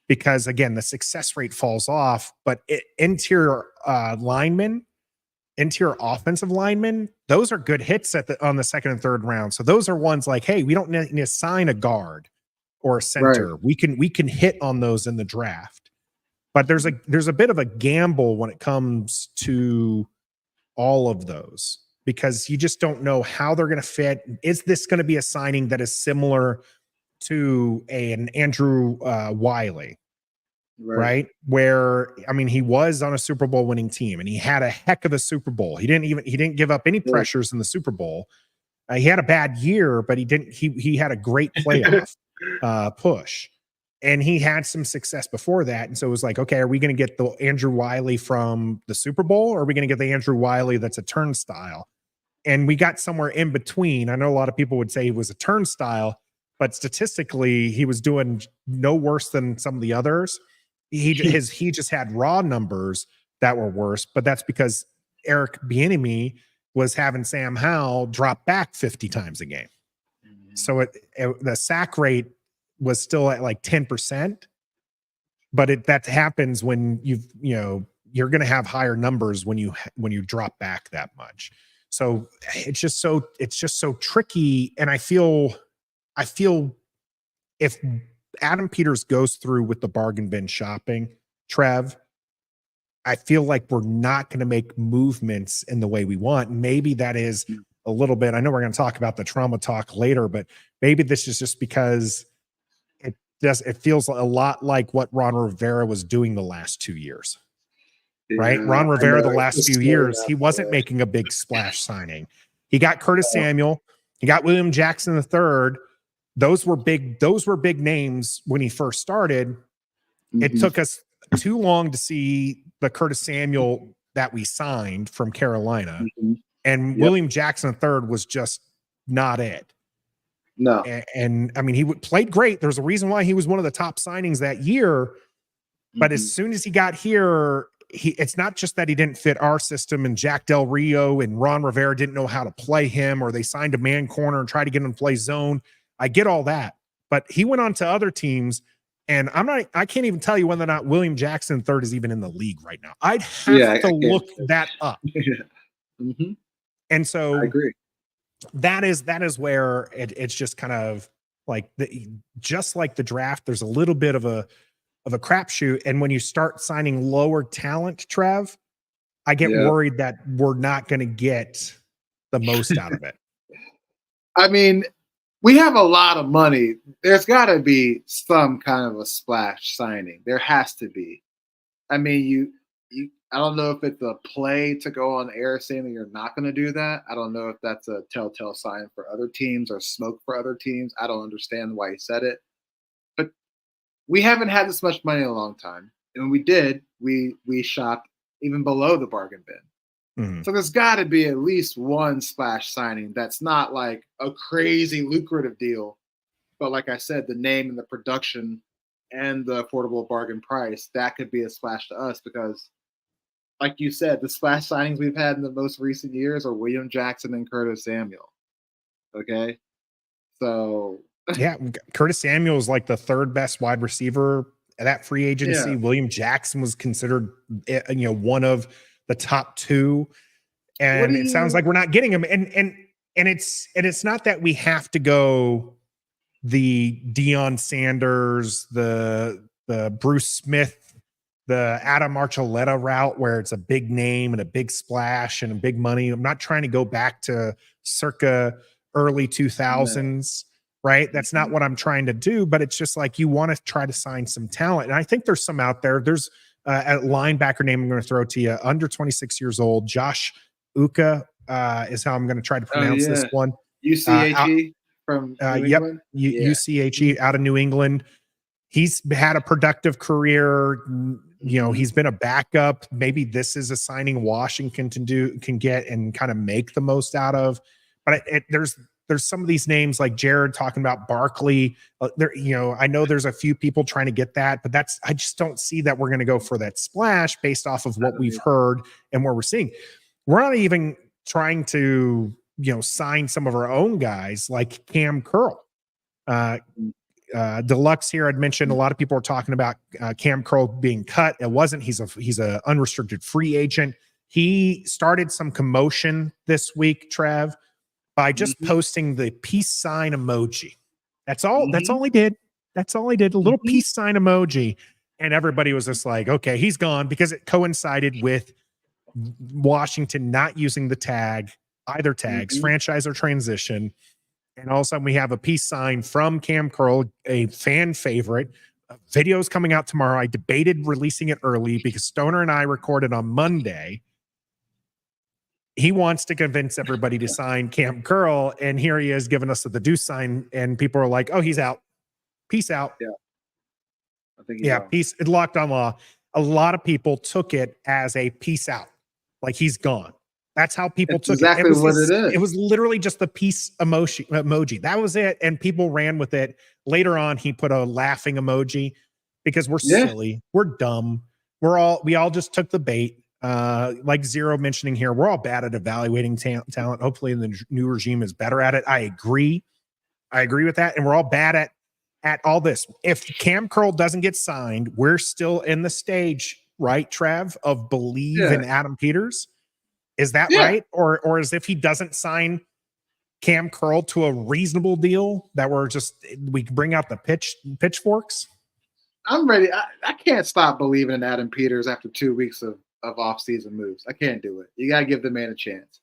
[SPEAKER 1] because again, the success rate falls off. But interior offensive linemen, those are good hits on the second and third round. So those are ones like, hey, we don't need to sign a guard or a center. Right. We can hit on those in the draft. But there's a bit of a gamble when it comes to all of those, because you just don't know how they're going to fit. Is this going to be a signing that is similar to an Andrew Wiley, right? Where, I mean, he was on a Super Bowl winning team and he had a heck of a Super Bowl. He didn't give up any pressures in the Super Bowl. He had a bad year, but he had a great playoff push, and he had some success before that. And so it was like, okay, are we going to get the Andrew Wiley from the Super Bowl, or are we going to get the Andrew Wiley that's a turnstile? And we got somewhere in between. I know a lot of people would say he was a turnstile, but statistically, he was doing no worse than some of the others. He just had raw numbers that were worse, but that's because Eric Bieniemy was having Sam Howell drop back 50 times a game. So the sack rate was still at like 10%, but that happens when you're going to have higher numbers when you drop back that much. So it's just so tricky. And I feel if Adam Peters goes through with the bargain bin shopping, Trev, I feel like we're not going to make movements in the way we want. Maybe that is a little bit, I know we're going to talk about the trauma talk later, but maybe this is just because it feels a lot like what Ron Rivera was doing the last 2 years. Right? Ron Rivera, the last few years, he wasn't making a big splash signing. He got Curtis Samuel. He got William Jackson III. Those were big names when he first started. Mm-hmm. It took us too long to see the Curtis Samuel that we signed from Carolina. Mm-hmm. And William Jackson III was just not it.
[SPEAKER 2] No.
[SPEAKER 1] And I mean, he played great. There's a reason why he was one of the top signings that year. But as soon as he got here, it's not just that he didn't fit our system, and Jack Del Rio and Ron Rivera didn't know how to play him, or they signed a man corner and tried to get him to play zone. I get all that, but he went on to other teams, and I can't even tell you whether or not William Jackson III is even in the league right now. I'd have to look that up.
[SPEAKER 2] Mm-hmm.
[SPEAKER 1] And so
[SPEAKER 2] I agree.
[SPEAKER 1] That is where it's just kind of like just like the draft, there's a little bit of a of a crapshoot. And when you start signing lower talent, Trev, I get
[SPEAKER 2] Yeah.
[SPEAKER 1] worried that we're not going to get the most out of it.
[SPEAKER 2] I mean, we have a lot of money. There's got to be some kind of a splash signing. There has to be. I mean, I don't know if it's a play to go on air saying that you're not going to do that. I don't know if that's a telltale sign for other teams or smoke for other teams. I don't understand why he said it. But we haven't had this much money in a long time. And when we did, we shopped even below the bargain bin. So there's got to be at least one splash signing that's not like a crazy lucrative deal. But like I said, the name and the production and the affordable bargain price, that could be a splash to us because, like you said, the splash signings we've had in the most recent years are William Jackson and Curtis Samuel. Okay? So
[SPEAKER 1] yeah, Curtis Samuel is like the third best wide receiver at that free agency.
[SPEAKER 2] Yeah.
[SPEAKER 1] William Jackson was considered, one of the top two. And it sounds like we're not getting him. And it's not that we have to go the Deion Sanders, the Bruce Smith, the Adam Archuleta route where it's a big name and a big splash and a big money. I'm not trying to go back to circa early 2000s, right? That's not what I'm trying to do, but it's just like you want to try to sign some talent. And I think there's some out there. There's a linebacker name I'm going to throw to you, under 26 years old, Josh Uka is how I'm going to try to pronounce this one.
[SPEAKER 2] UCHE from New England?
[SPEAKER 1] UCHE out of New England. He's had a productive career. He's been a backup. Maybe this is a signing Washington can get and kind of make the most out of. But there's some of these names like Jared talking about Barkley. I know there's a few people trying to get that, but I just don't see that we're going to go for that splash based off of what we've heard and what we're seeing. We're not even trying to, sign some of our own guys like Cam Curl. Deluxe here, I'd mentioned a lot of people are talking about Cam Curl being cut. It wasn't. He's a unrestricted free agent. He started some commotion this week, Trev, by just posting the peace sign emoji. That's all. That's all he did. That's all he did. A little peace sign emoji, and everybody was just like, "Okay, he's gone," because it coincided with Washington not using the either tags, franchise or transition. And all of a sudden we have a peace sign from Cam Curl, a fan favorite. Video's coming out tomorrow. I debated releasing it early because Stoner and I recorded on Monday. He wants to convince everybody to sign Cam Curl, and here he is giving us the deuce sign, and people are like, "Oh, he's out. Peace out."
[SPEAKER 2] Yeah. I think
[SPEAKER 1] peace. It locked on law. A lot of people took it as a peace out. Like he's gone. That's how people took
[SPEAKER 2] exactly
[SPEAKER 1] it.
[SPEAKER 2] What it is.
[SPEAKER 1] It was literally just the peace emoji. That was it. And people ran with it. Later on, he put a laughing emoji because we're silly. We're dumb. We all just took the bait. Like Zero mentioning here, we're all bad at evaluating talent. Hopefully the new regime is better at it. I agree with that. And we're all bad at all this. If Cam Curl doesn't get signed, we're still in the stage, right, Trev, of believe in Adam Peters. Is that right? Or as if he doesn't sign Cam Curl to a reasonable deal that we bring out the pitchforks?
[SPEAKER 2] I'm ready. I can't stop believing in Adam Peters after 2 weeks of off-season moves. I can't do it. You got to give the man a chance.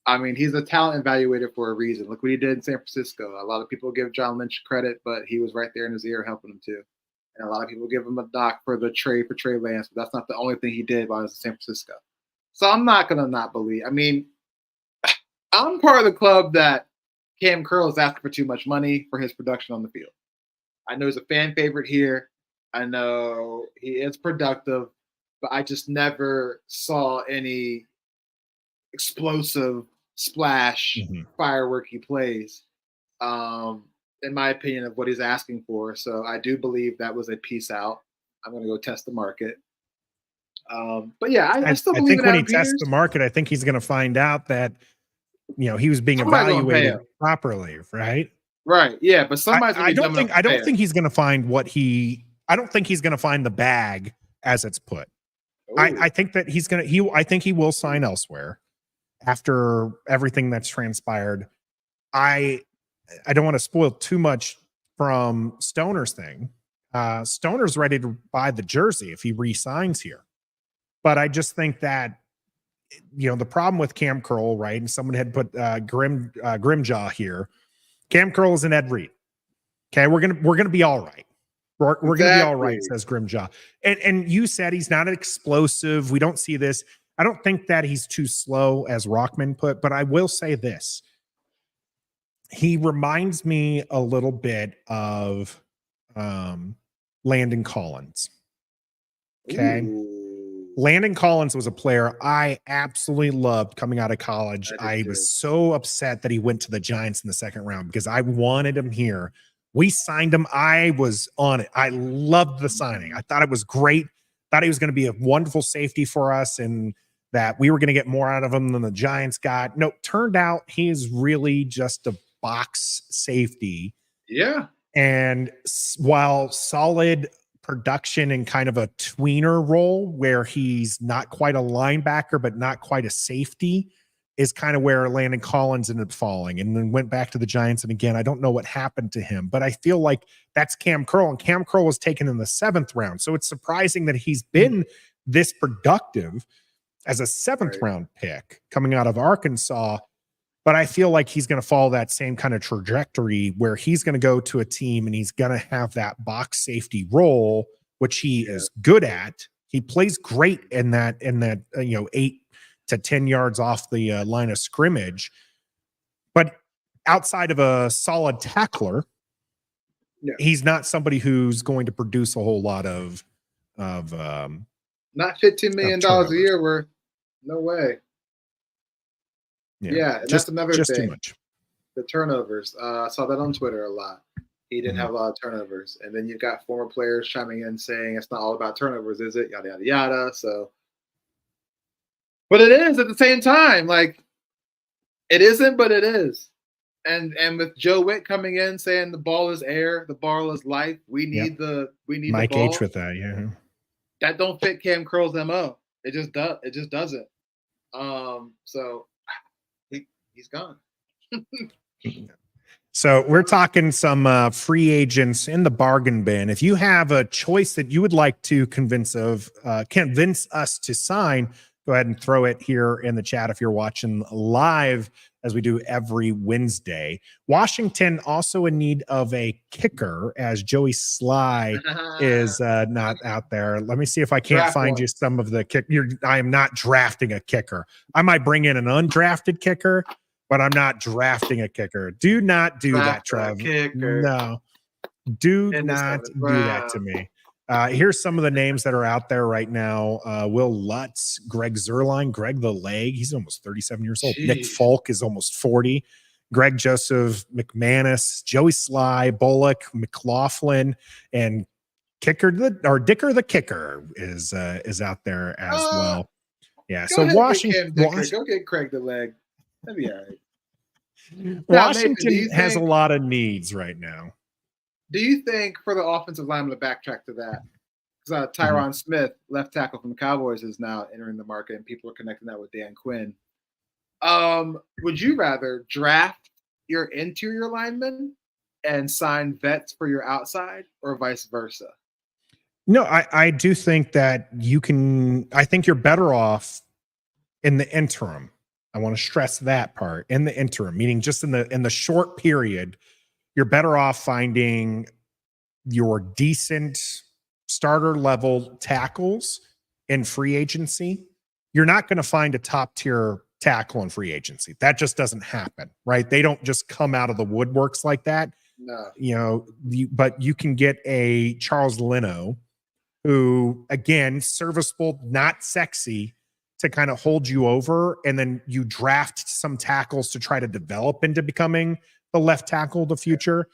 [SPEAKER 2] I mean, he's a talent evaluator for a reason. Look what he did in San Francisco. A lot of people give John Lynch credit, but he was right there in his ear helping him too. And a lot of people give him a knock for the trade for Trey Lance, but that's not the only thing he did while he was in San Francisco. So I'm not going to not believe. I mean, I'm part of the club that Cam Curl is asking for too much money for his production on the field. I know he's a fan favorite here. I know he is productive, but I just never saw any explosive splash firework he plays, in my opinion, of what he's asking for. So I do believe that was a peace out. I'm going to go test the market. But yeah, I still believe
[SPEAKER 1] think when he
[SPEAKER 2] Peters.
[SPEAKER 1] tests the market, I think he's going to find out that, he was being evaluated properly, right?
[SPEAKER 2] Right. Yeah. But somebody's
[SPEAKER 1] I don't think he's going to find I don't think he's going to find the bag as it's put. I think that I think he will sign elsewhere after everything that's transpired. I don't want to spoil too much from Stoner's thing. Stoner's ready to buy the jersey if he re-signs here. But I just think that, the problem with Cam Curl, right? And someone had put Grimjaw here. Cam Curl is an Ed Reed. Okay, we're gonna be all right. We're gonna be all right, says Grimjaw. And you said he's not explosive. We don't see this. I don't think that he's too slow, as Rockman put, but I will say this. He reminds me a little bit of Landon Collins. Okay.
[SPEAKER 2] Ooh.
[SPEAKER 1] Landon Collins was a player I absolutely loved coming out of college. I was so upset that he went to the Giants in the second round because I wanted him here. We signed him. I was on it. I loved the signing. I thought it was great. Thought he was going to be a wonderful safety for us and that we were going to get more out of him than the Giants got. No, turned out he is really just a box safety.
[SPEAKER 2] Yeah.
[SPEAKER 1] And while solid production in kind of a tweener role where he's not quite a linebacker, but not quite a safety is kind of where Landon Collins ended up falling and then went back to the Giants. And again, I don't know what happened to him, but I feel like that's Cam Curl, and Cam Curl was taken in the 7th round. So it's surprising that he's been this productive as a 7th round pick coming out of Arkansas. But I feel like he's going to follow that same kind of trajectory where he's going to go to a team and he's going to have that box safety role, which he is good at. He plays great in that 8 to 10 yards off the line of scrimmage. But outside of a solid tackler, he's not somebody who's going to produce a whole lot of
[SPEAKER 2] not $15 million a year worth. No way. Yeah, and that's another thing. Too much. The turnovers. I saw that on Twitter a lot. He didn't have a lot of turnovers. And then you've got former players chiming in saying it's not all about turnovers, is it? Yada, yada, yada. So, but it is at the same time. Like, it isn't, but it is. And with Joe Witt coming in saying the ball is air, the ball is life. We need
[SPEAKER 1] Mike
[SPEAKER 2] the ball.
[SPEAKER 1] H with that, yeah.
[SPEAKER 2] That don't fit Cam Curl's MO. It just doesn't. So he's gone.
[SPEAKER 1] So we're talking some free agents in the bargain bin. If you have a choice that you would like to convince us to sign, go ahead and throw it here in the chat if you're watching live, as we do every Wednesday. Washington also in need of a kicker, as Joey Sly is not out there. Let me see if I can't find you some of the kick. I am not drafting a kicker. I might bring in an undrafted kicker, but I'm not drafting a kicker. Do not do that, Trev. No, do not do that to me. Here's some of the names that are out there right now. Will Lutz, Greg Zerline, Greg the Leg. He's almost 37 years old. Jeez. Nick Folk is almost 40. Greg Joseph McManus, Joey Sly, Bullock, McLaughlin, and Dicker the Kicker is out there as well. Yeah. So Washington,
[SPEAKER 2] go get Craig the Leg. That'd be all right.
[SPEAKER 1] Washington has a lot of needs right now.
[SPEAKER 2] Do you think for the offensive line, to backtrack to that, because Tyron Smith, left tackle from the Cowboys, is now entering the market, and people are connecting that with Dan Quinn. Would you rather draft your interior lineman and sign vets for your outside, or vice versa?
[SPEAKER 1] No, I do think that you can. I think you're better off in the interim. I want to stress that part, in the interim, meaning just in the short period. You're better off finding your decent starter level tackles in free agency. You're not going to find a top tier tackle in free agency. That just doesn't happen, right? They don't just come out of the woodworks like that.
[SPEAKER 2] No.
[SPEAKER 1] But you can get a Charles Leno who, again, serviceable, not sexy, to kind of hold you over. And then you draft some tackles to try to develop into becoming the left tackle of the future,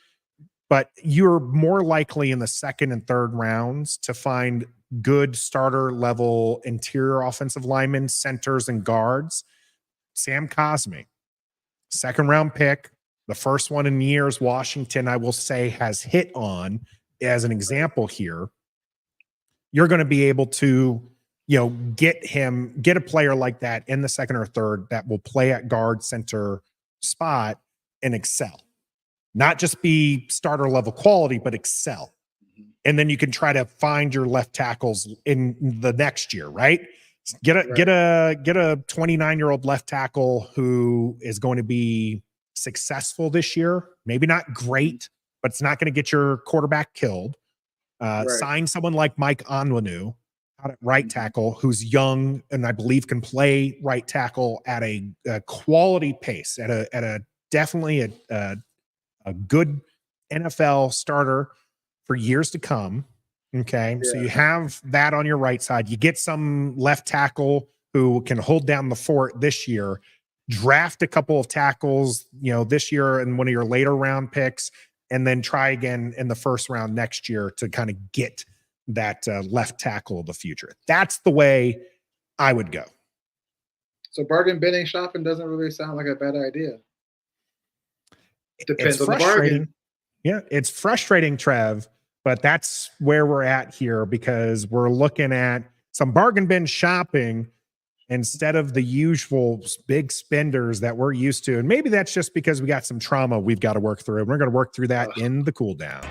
[SPEAKER 1] but you're more likely in the 2nd and 3rd rounds to find good starter level interior offensive linemen, centers, and guards. Sam Cosmi, 2nd round pick, the first one in years. Washington, I will say, has hit on as an example here. You're going to be able to, get a player like that in the 2nd or 3rd that will play at guard, center spot and excel, not just be starter level quality, but excel. and then you can try to find your left tackles in the next year, right? Get a 29-year-old left tackle who is going to be successful this year. Maybe not great, but it's not going to get your quarterback killed. Sign someone like Mike Onwenu out at right tackle, who's young and I believe can play right tackle at a quality pace, at a definitely a good NFL starter for years to come. Okay. So you have that on your right side. You get some left tackle who can hold down the fort this year, draft a couple of tackles, this year and one of your later round picks, and then try again in the first round next year to kind of get that left tackle of the future. That's the way I would go.
[SPEAKER 2] So bargain binning shopping doesn't really sound like a bad idea. Depends on the bargain.
[SPEAKER 1] Yeah, it's frustrating, Trev, but that's where we're at here because we're looking at some bargain bin shopping instead of the usual big spenders that we're used to. And maybe that's just because we got some trauma we've got to work through. And we're going to work through that in the cool down.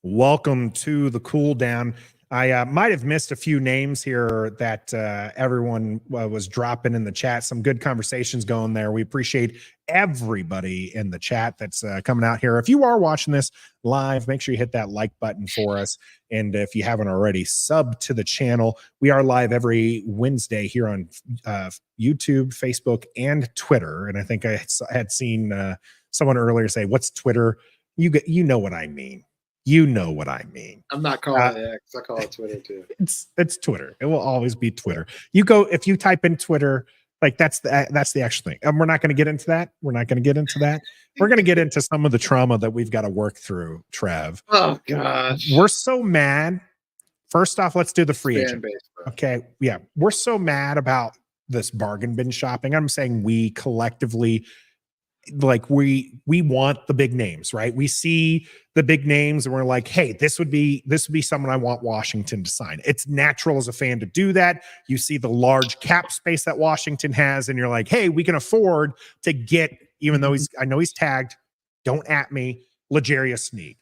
[SPEAKER 1] Welcome to the cool down. I might have missed a few names here that everyone was dropping in the chat. Some good conversations going there. We appreciate everybody in the chat that's coming out here. If you are watching this live, make sure you hit that like button for us. And if you haven't already, sub to the channel. We are live every Wednesday here on YouTube, Facebook, and Twitter. And I think I had seen someone earlier say, "What's Twitter?" You know what I mean. You know what I mean.
[SPEAKER 2] I'm not calling it X. I call it Twitter too.
[SPEAKER 1] It's Twitter. It will always be Twitter. If you type in Twitter, like that's the actual thing. And we're not going to get into that. We're going to get into some of the trauma that we've got to work through, Trev.
[SPEAKER 2] Oh gosh.
[SPEAKER 1] We're so mad. First off, let's do the free agent. Okay. Yeah. We're so mad about this bargain bin shopping. I'm saying we collectively, like we want the big names, right? We see the big names and we're like, hey, this would be someone I want Washington to sign. It's natural as a fan to do that. You see the large cap space that Washington has and you're like, hey, we can afford to get, even though I know he's tagged, don't at me, L'Jarius Sneed.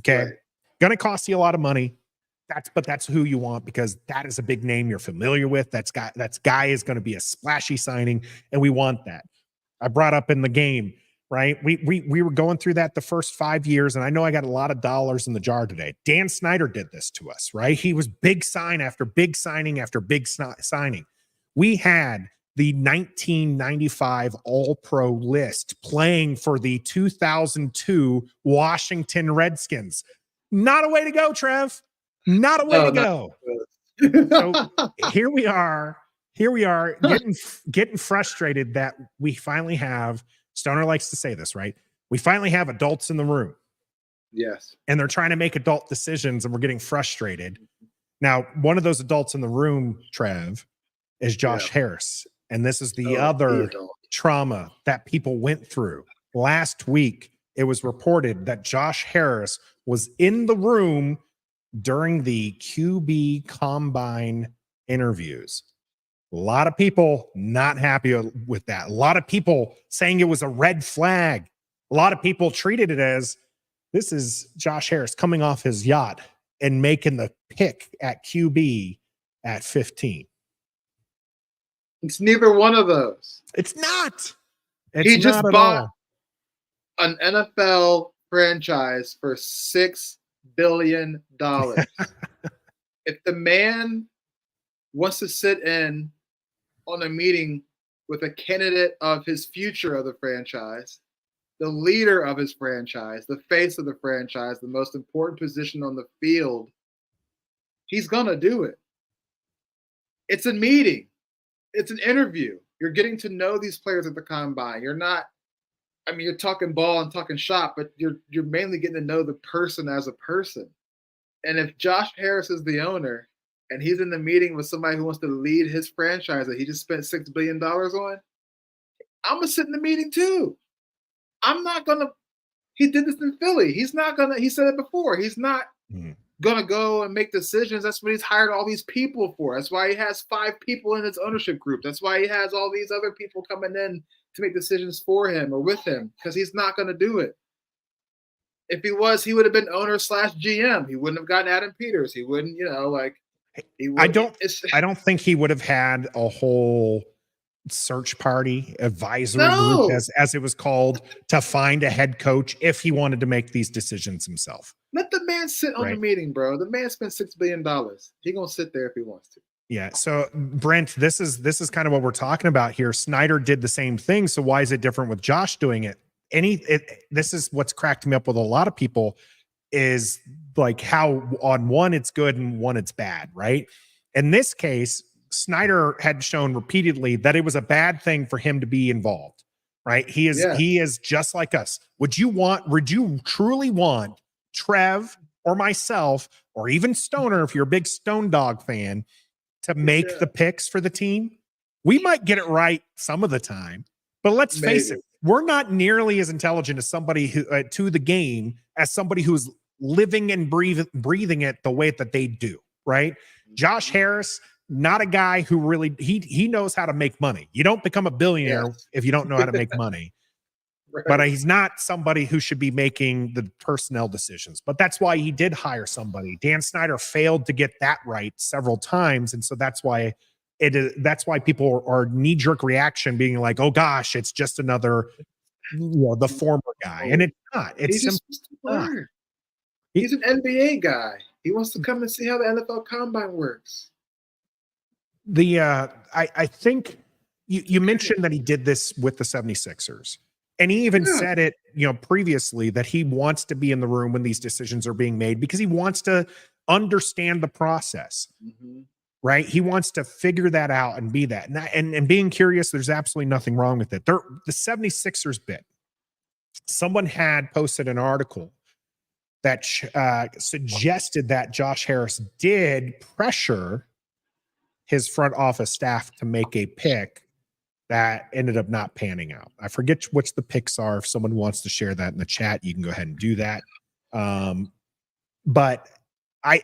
[SPEAKER 1] Okay. Right. Gonna cost you a lot of money. But that's who you want because that is a big name you're familiar with. That guy is going to be a splashy signing and we want that. I brought up in the game, right? We were going through that the first 5 years, and I know I got a lot of dollars in the jar today. Dan Snyder did this to us, right? He was big sign after big signing after big signing. We had the 1995 All-Pro list playing for the 2002 Washington Redskins. Not a way to go, Trev. Not a way to go. So here we are. Getting frustrated that we finally have, Stoner likes to say this, right? We finally have adults in the room.
[SPEAKER 2] Yes.
[SPEAKER 1] And they're trying to make adult decisions and we're getting frustrated. Now, one of those adults in the room, Trev, is Josh Harris. And this is the other trauma that people went through. Last week, it was reported that Josh Harris was in the room during the QB combine interviews. A lot of people not happy with that. A lot of people saying it was a red flag. A lot of people treated it as this is Josh Harris coming off his yacht and making the pick at QB at 15.
[SPEAKER 2] It's neither one of those.
[SPEAKER 1] It's not.
[SPEAKER 2] He just bought an NFL franchise for $6 billion. If the man wants to sit in on a meeting with a candidate of his future of the franchise, the leader of his franchise, the face of the franchise, the most important position on the field, he's going to do it. It's a meeting. It's an interview. You're getting to know these players at the combine. You're talking ball and talking shop, but you're mainly getting to know the person as a person. And if Josh Harris is the owner, and he's in the meeting with somebody who wants to lead his franchise that he just spent $6 billion on, I'm going to sit in the meeting too. I'm not going to – he did this in Philly. He's not going to – he said it before. He's not gonna go and make decisions. That's what he's hired all these people for. That's why he has 5 people in his ownership group. That's why he has all these other people coming in to make decisions for him or with him, because he's not gonna do it. If he was, he would have been owner slash GM. He wouldn't have gotten Adam Peters. He wouldn't, he would.
[SPEAKER 1] I don't think he would have had a whole search party advisory
[SPEAKER 2] No.
[SPEAKER 1] group as it was called to find a head coach if he wanted to make these decisions himself.
[SPEAKER 2] Let the man sit on the meeting, bro. The man spent $6 billion. He gonna sit there if he wants to.
[SPEAKER 1] Yeah. So Brent, this is kind of what we're talking about here. Snyder did the same thing. So why is it different with Josh doing it? This is what's cracked me up with a lot of people is like how on one it's good and one it's bad, right? In this case, Snyder had shown repeatedly that it was a bad thing for him to be involved, right? He is just like us. Would you truly want Trev or myself or even Stoner, if you're a big Stone Dog fan, to make the picks for the team? We might get it right some of the time, but let's face it, we're not nearly as intelligent as somebody who to the game as somebody who's living and breathing it the way that they do, right? Josh Harris, not a guy who really he knows how to make money. You don't become a billionaire if you don't know how to make money. Right. But he's not somebody who should be making the personnel decisions. But that's why he did hire somebody. Dan Snyder failed to get that right several times, and so that's why that's why people are knee-jerk reaction being like, "Oh gosh, it's just another, the former guy," and it's not. It's simply not.
[SPEAKER 2] He's an NBA guy. He wants to come and see how the NFL Combine works.
[SPEAKER 1] I think you mentioned that he did this with the 76ers. And he even said it, previously that he wants to be in the room when these decisions are being made because he wants to understand the process, right? He wants to figure that out and be that. And being curious, there's absolutely nothing wrong with it. The 76ers bit, someone had posted an article that suggested that Josh Harris did pressure his front office staff to make a pick that ended up not panning out. I forget which the picks are. If someone wants to share that in the chat, you can go ahead and do that. But I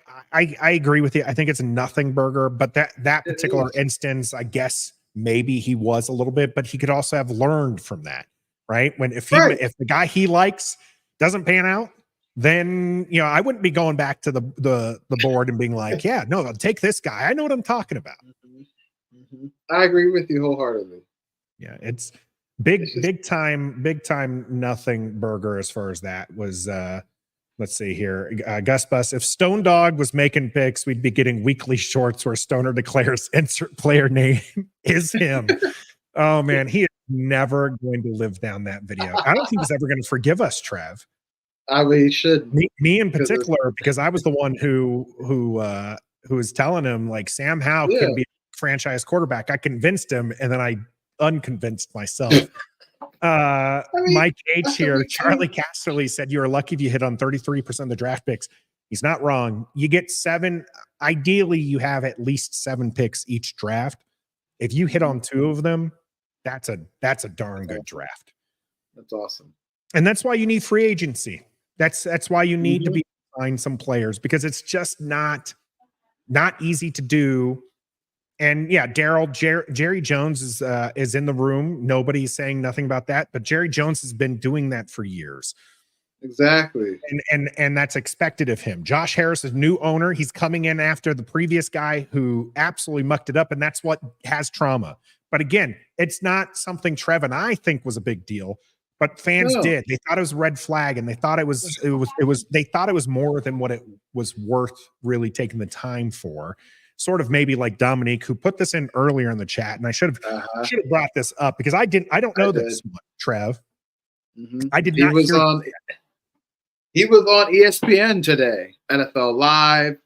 [SPEAKER 1] agree with you. I think it's a nothing burger, but that particular instance, I guess maybe he was a little bit, but he could also have learned from that, right? If the guy he likes doesn't pan out, then I wouldn't be going back to the board and being like, yeah, no, take this guy. I know what I'm talking about.
[SPEAKER 2] I agree with you wholeheartedly.
[SPEAKER 1] Yeah, it's big time nothing burger as far as that was. Let's see here. Gus Bus, if Stone Dog was making picks, we'd be getting weekly shorts where Stoner declares insert player name is him. Oh man, he is never going to live down that video. I don't think he's ever going to forgive us, Trev.
[SPEAKER 2] He should.
[SPEAKER 1] Me in particular, because I was the one who was telling him like Sam Howell can be a franchise quarterback. I convinced him, and then I unconvinced myself. Mike H here, Charlie Casterly said you are lucky if you hit on 33% of the draft picks. He's not wrong. You get 7. Ideally, you have at least 7 picks each draft. If you hit on 2 of them, that's a darn good draft.
[SPEAKER 2] That's awesome.
[SPEAKER 1] And that's why you need free agency. That's why you need to find some players, because it's just not easy to do. And yeah, Jerry Jones is in the room. Nobody's saying nothing about that, but Jerry Jones has been doing that for years.
[SPEAKER 2] Exactly.
[SPEAKER 1] And that's expected of him. Josh Harris is new owner. He's coming in after the previous guy who absolutely mucked it up, and that's what has trauma. But again, it's not something Trev and I think was a big deal, but fans did. They thought it was a red flag, and they thought it was they thought it was more than what it was worth really taking the time for. Sort of maybe like Dominique, who put this in earlier in the chat, and I should have brought this up because I don't know this one, Trev. I did not.
[SPEAKER 2] He was on ESPN today, NFL Live,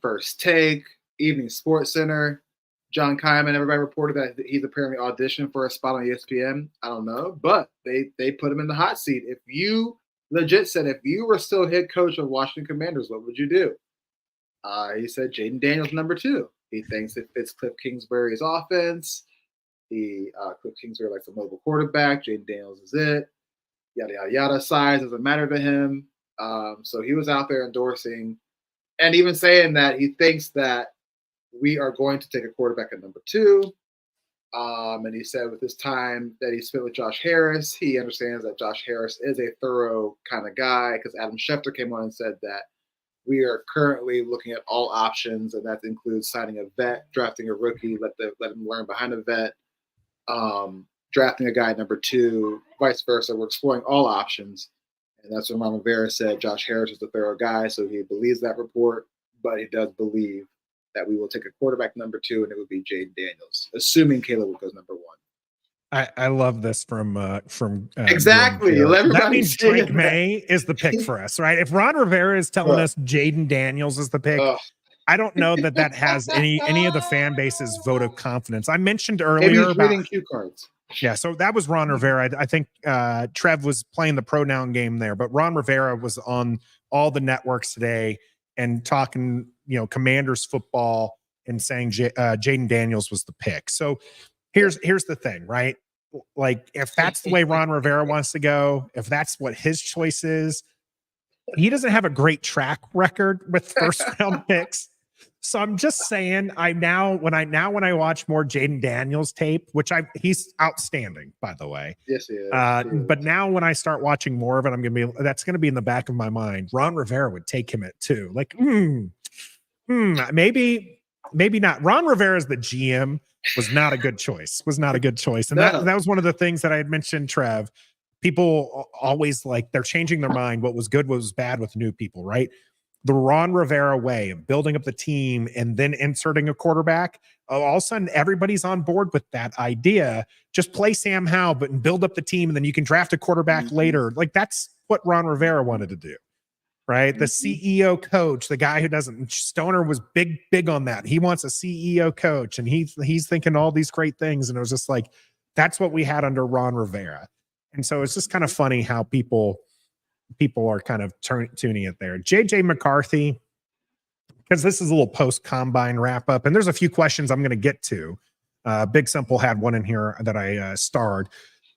[SPEAKER 2] First Take, Evening Sports Center. John Kyman, everybody reported that he's apparently auditioned for a spot on ESPN. I don't know, but they put him in the hot seat. If you legit said, if you were still head coach of Washington Commanders, what would you do? He said Jaden Daniels number 2. He thinks it fits Cliff Kingsbury's offense. Cliff Kingsbury likes a mobile quarterback. Jaden Daniels is it. Yada, yada, yada. Size doesn't matter to him. So he was out there endorsing And even saying that he thinks that we are going to take a quarterback at number 2. And he said with his time that he spent with Josh Harris, he understands that Josh Harris is a thorough kind of guy, because Adam Schefter came on and said that we are currently looking at all options, and that includes signing a vet, drafting a rookie, let him learn behind a vet, drafting a guy at number 2, vice versa. We're exploring all options. And that's when Ron Rivera said Josh Harris is a thorough guy, so he believes that report, but he does believe that we will take a quarterback number 2, and it would be Jaden Daniels, assuming Caleb goes number 1.
[SPEAKER 1] I love this from
[SPEAKER 2] exactly.
[SPEAKER 1] That means Drake May is the pick for us, right? If Ron Rivera is telling us Jaden Daniels is the pick, I don't know that has any of the fan base's vote of confidence. I mentioned earlier about
[SPEAKER 2] reading cue cards.
[SPEAKER 1] Yeah, so that was Ron Rivera. I think Trev was playing the pronoun game there, but Ron Rivera was on all the networks today and talking, Commanders football and saying Jaden Daniels was the pick. So here's the thing, right? Like, if that's the way Ron Rivera wants to go, if that's what his choice is, he doesn't have a great track record with first round picks. So I'm just saying, when I watch more Jaden Daniels tape, which he's outstanding, by the way.
[SPEAKER 2] Yes, he is.
[SPEAKER 1] But now when I start watching more of it, that's going to be in the back of my mind. Ron Rivera would take him at 2. Like, maybe not. Ron Rivera as the GM was not a good choice. And that was one of the things that I had mentioned, Trev. People always they're changing their mind. What was good, what was bad with new people, right? The Ron Rivera way of building up the team and then inserting a quarterback, all of a sudden everybody's on board with that idea. Just play Sam Howell, but build up the team, and then you can draft a quarterback later. Like, that's what Ron Rivera wanted to do, right? The CEO coach, the guy who doesn't. Stoner was big on that. He wants a CEO coach, and he's thinking all these great things, and it was just like, that's what we had under Ron Rivera. And so it's just kind of funny how people are kind of tuning it there. JJ McCarthy, because this is a little post-combine wrap-up, and there's a few questions I'm going to get to. Big Simple had one in here that I starred.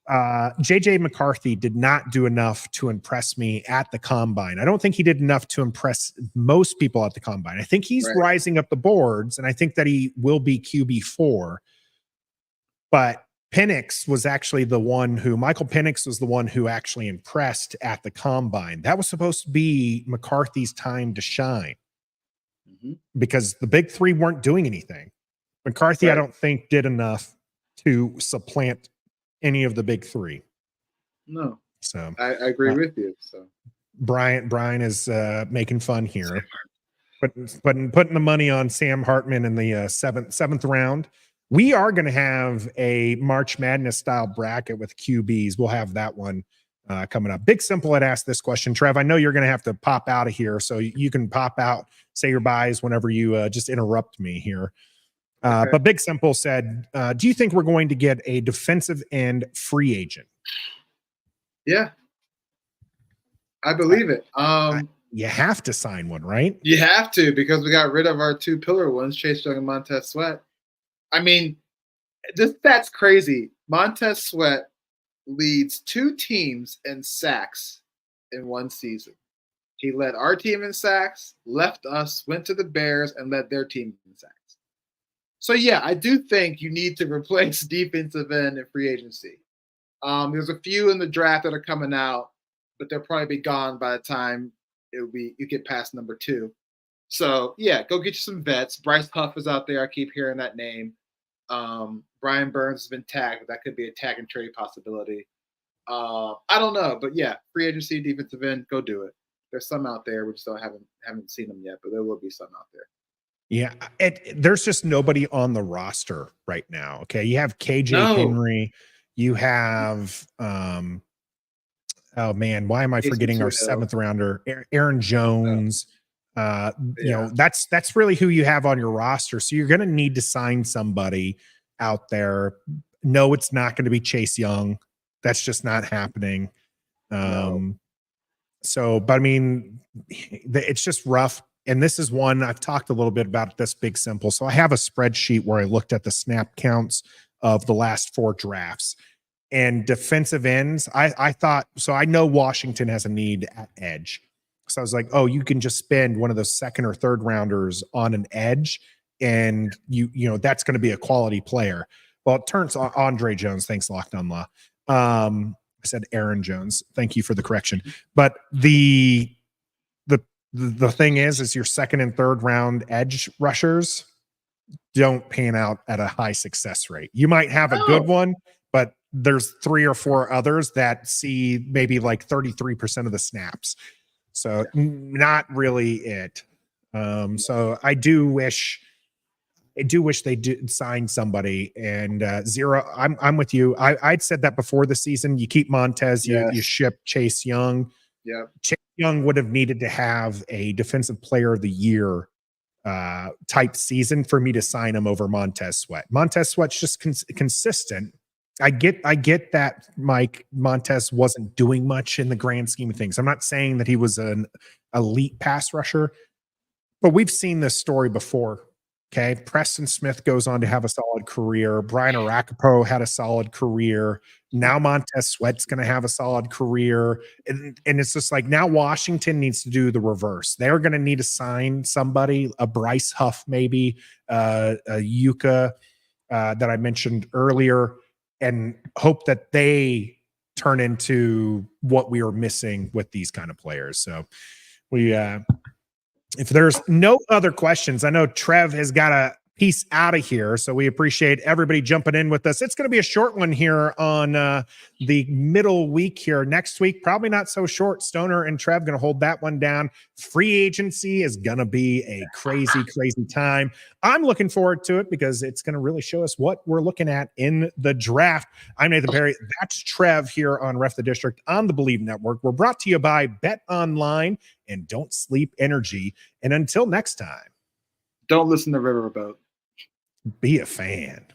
[SPEAKER 1] JJ McCarthy did not do enough to impress me at the combine. I don't think he did enough to impress most people at the combine. I think he's rising up the boards, and I think that he will be QB4. But Penix was actually Michael Penix was the one who actually impressed at the combine. That was supposed to be McCarthy's time to shine, because the big 3 weren't doing anything. McCarthy, I don't think, did enough to supplant any of the big 3.
[SPEAKER 2] No.
[SPEAKER 1] So
[SPEAKER 2] I agree with you. So
[SPEAKER 1] Brian is making fun here, putting the money on Sam Hartman in the seventh round. We are going to have a March Madness style bracket with QBs. We'll have that one coming up. Big Simple had asked this question. Trev, I know you're going to have to pop out of here, so you can pop out, say your byes whenever you just interrupt me here. But Big Simple said, do you think we're going to get a defensive end free agent?
[SPEAKER 2] Yeah, I believe it.
[SPEAKER 1] You have to sign one, right?
[SPEAKER 2] You have to, because we got rid of our 2 pillar ones, Chase Young and Montez Sweat. I mean, that's crazy. Montez Sweat leads 2 teams in sacks in one season. He led our team in sacks, left us, went to the Bears, and led their team in sacks. So, yeah, I do think you need to replace defensive end in free agency. There's a few in the draft that are coming out, but they'll probably be gone by the time you get past number 2. So, yeah, go get you some vets. Bryce Huff is out there. I keep hearing that name. Brian Burns has been tagged. That could be a tag and trade possibility. I don't know, but yeah, free agency, defensive end, go do it. There's some out there. We just haven't seen them yet, but there will be some out there.
[SPEAKER 1] Yeah, there's just nobody on the roster right now. Okay, you have KJ Henry. You have oh man, why am I forgetting our 7th rounder, Aaron Jones? That's really who you have on your roster. So you're going to need to sign somebody out there. No, it's not going to be Chase Young. That's just not happening. So, but I mean, it's just rough. And this is one I've talked a little bit about this Big Simple. So I have a spreadsheet where I looked at the snap counts of the last 4 drafts and defensive ends. I thought, so I know Washington has a need at edge. So I was like, oh, you can just spend one of those second or third rounders on an edge, and you know that's going to be a quality player. Well, it turns on Andre Jones. Thanks, Locked On Law. I said Aaron Jones. Thank you for the correction. But the thing is your second and third round edge rushers don't pan out at a high success rate. You might have a good one, but there's 3 or 4 others that see maybe like 33% of the snaps. So not really it. So I do wish they did sign somebody. And Zero, I'm with you. I'd said that before the season. You keep Montez, you ship Chase Young.
[SPEAKER 2] Yeah,
[SPEAKER 1] Chase Young would have needed to have a defensive player of the year type season for me to sign him over Montez Sweat. Montez Sweat's just consistent. I get that Mike Montez wasn't doing much in the grand scheme of things. I'm not saying that he was an elite pass rusher, but we've seen this story before. Okay. Preston Smith goes on to have a solid career. Brian Arapaho had a solid career. Now Montez Sweat's going to have a solid career. And it's just like now Washington needs to do the reverse. They're going to need to sign somebody, a Bryce Huff, maybe a Yuka that I mentioned earlier, and hope that they turn into what we are missing with these kind of players. So we, if there's no other questions, I know Trev has got a piece out of here, so we appreciate everybody jumping in with us. It's going to be a short one here on the middle week here. Next week, probably not so short. Stoner and Trev going to hold that one down. Free agency is going to be a crazy, crazy time. I'm looking forward to it because it's going to really show us what we're looking at in the draft. I'm Nathan Perry. That's Trev here on Ref the District on the Believe Network. We're brought to you by Bet Online and Don't Sleep Energy. And until next time,
[SPEAKER 2] don't listen to Riverboat.
[SPEAKER 1] Be a fan.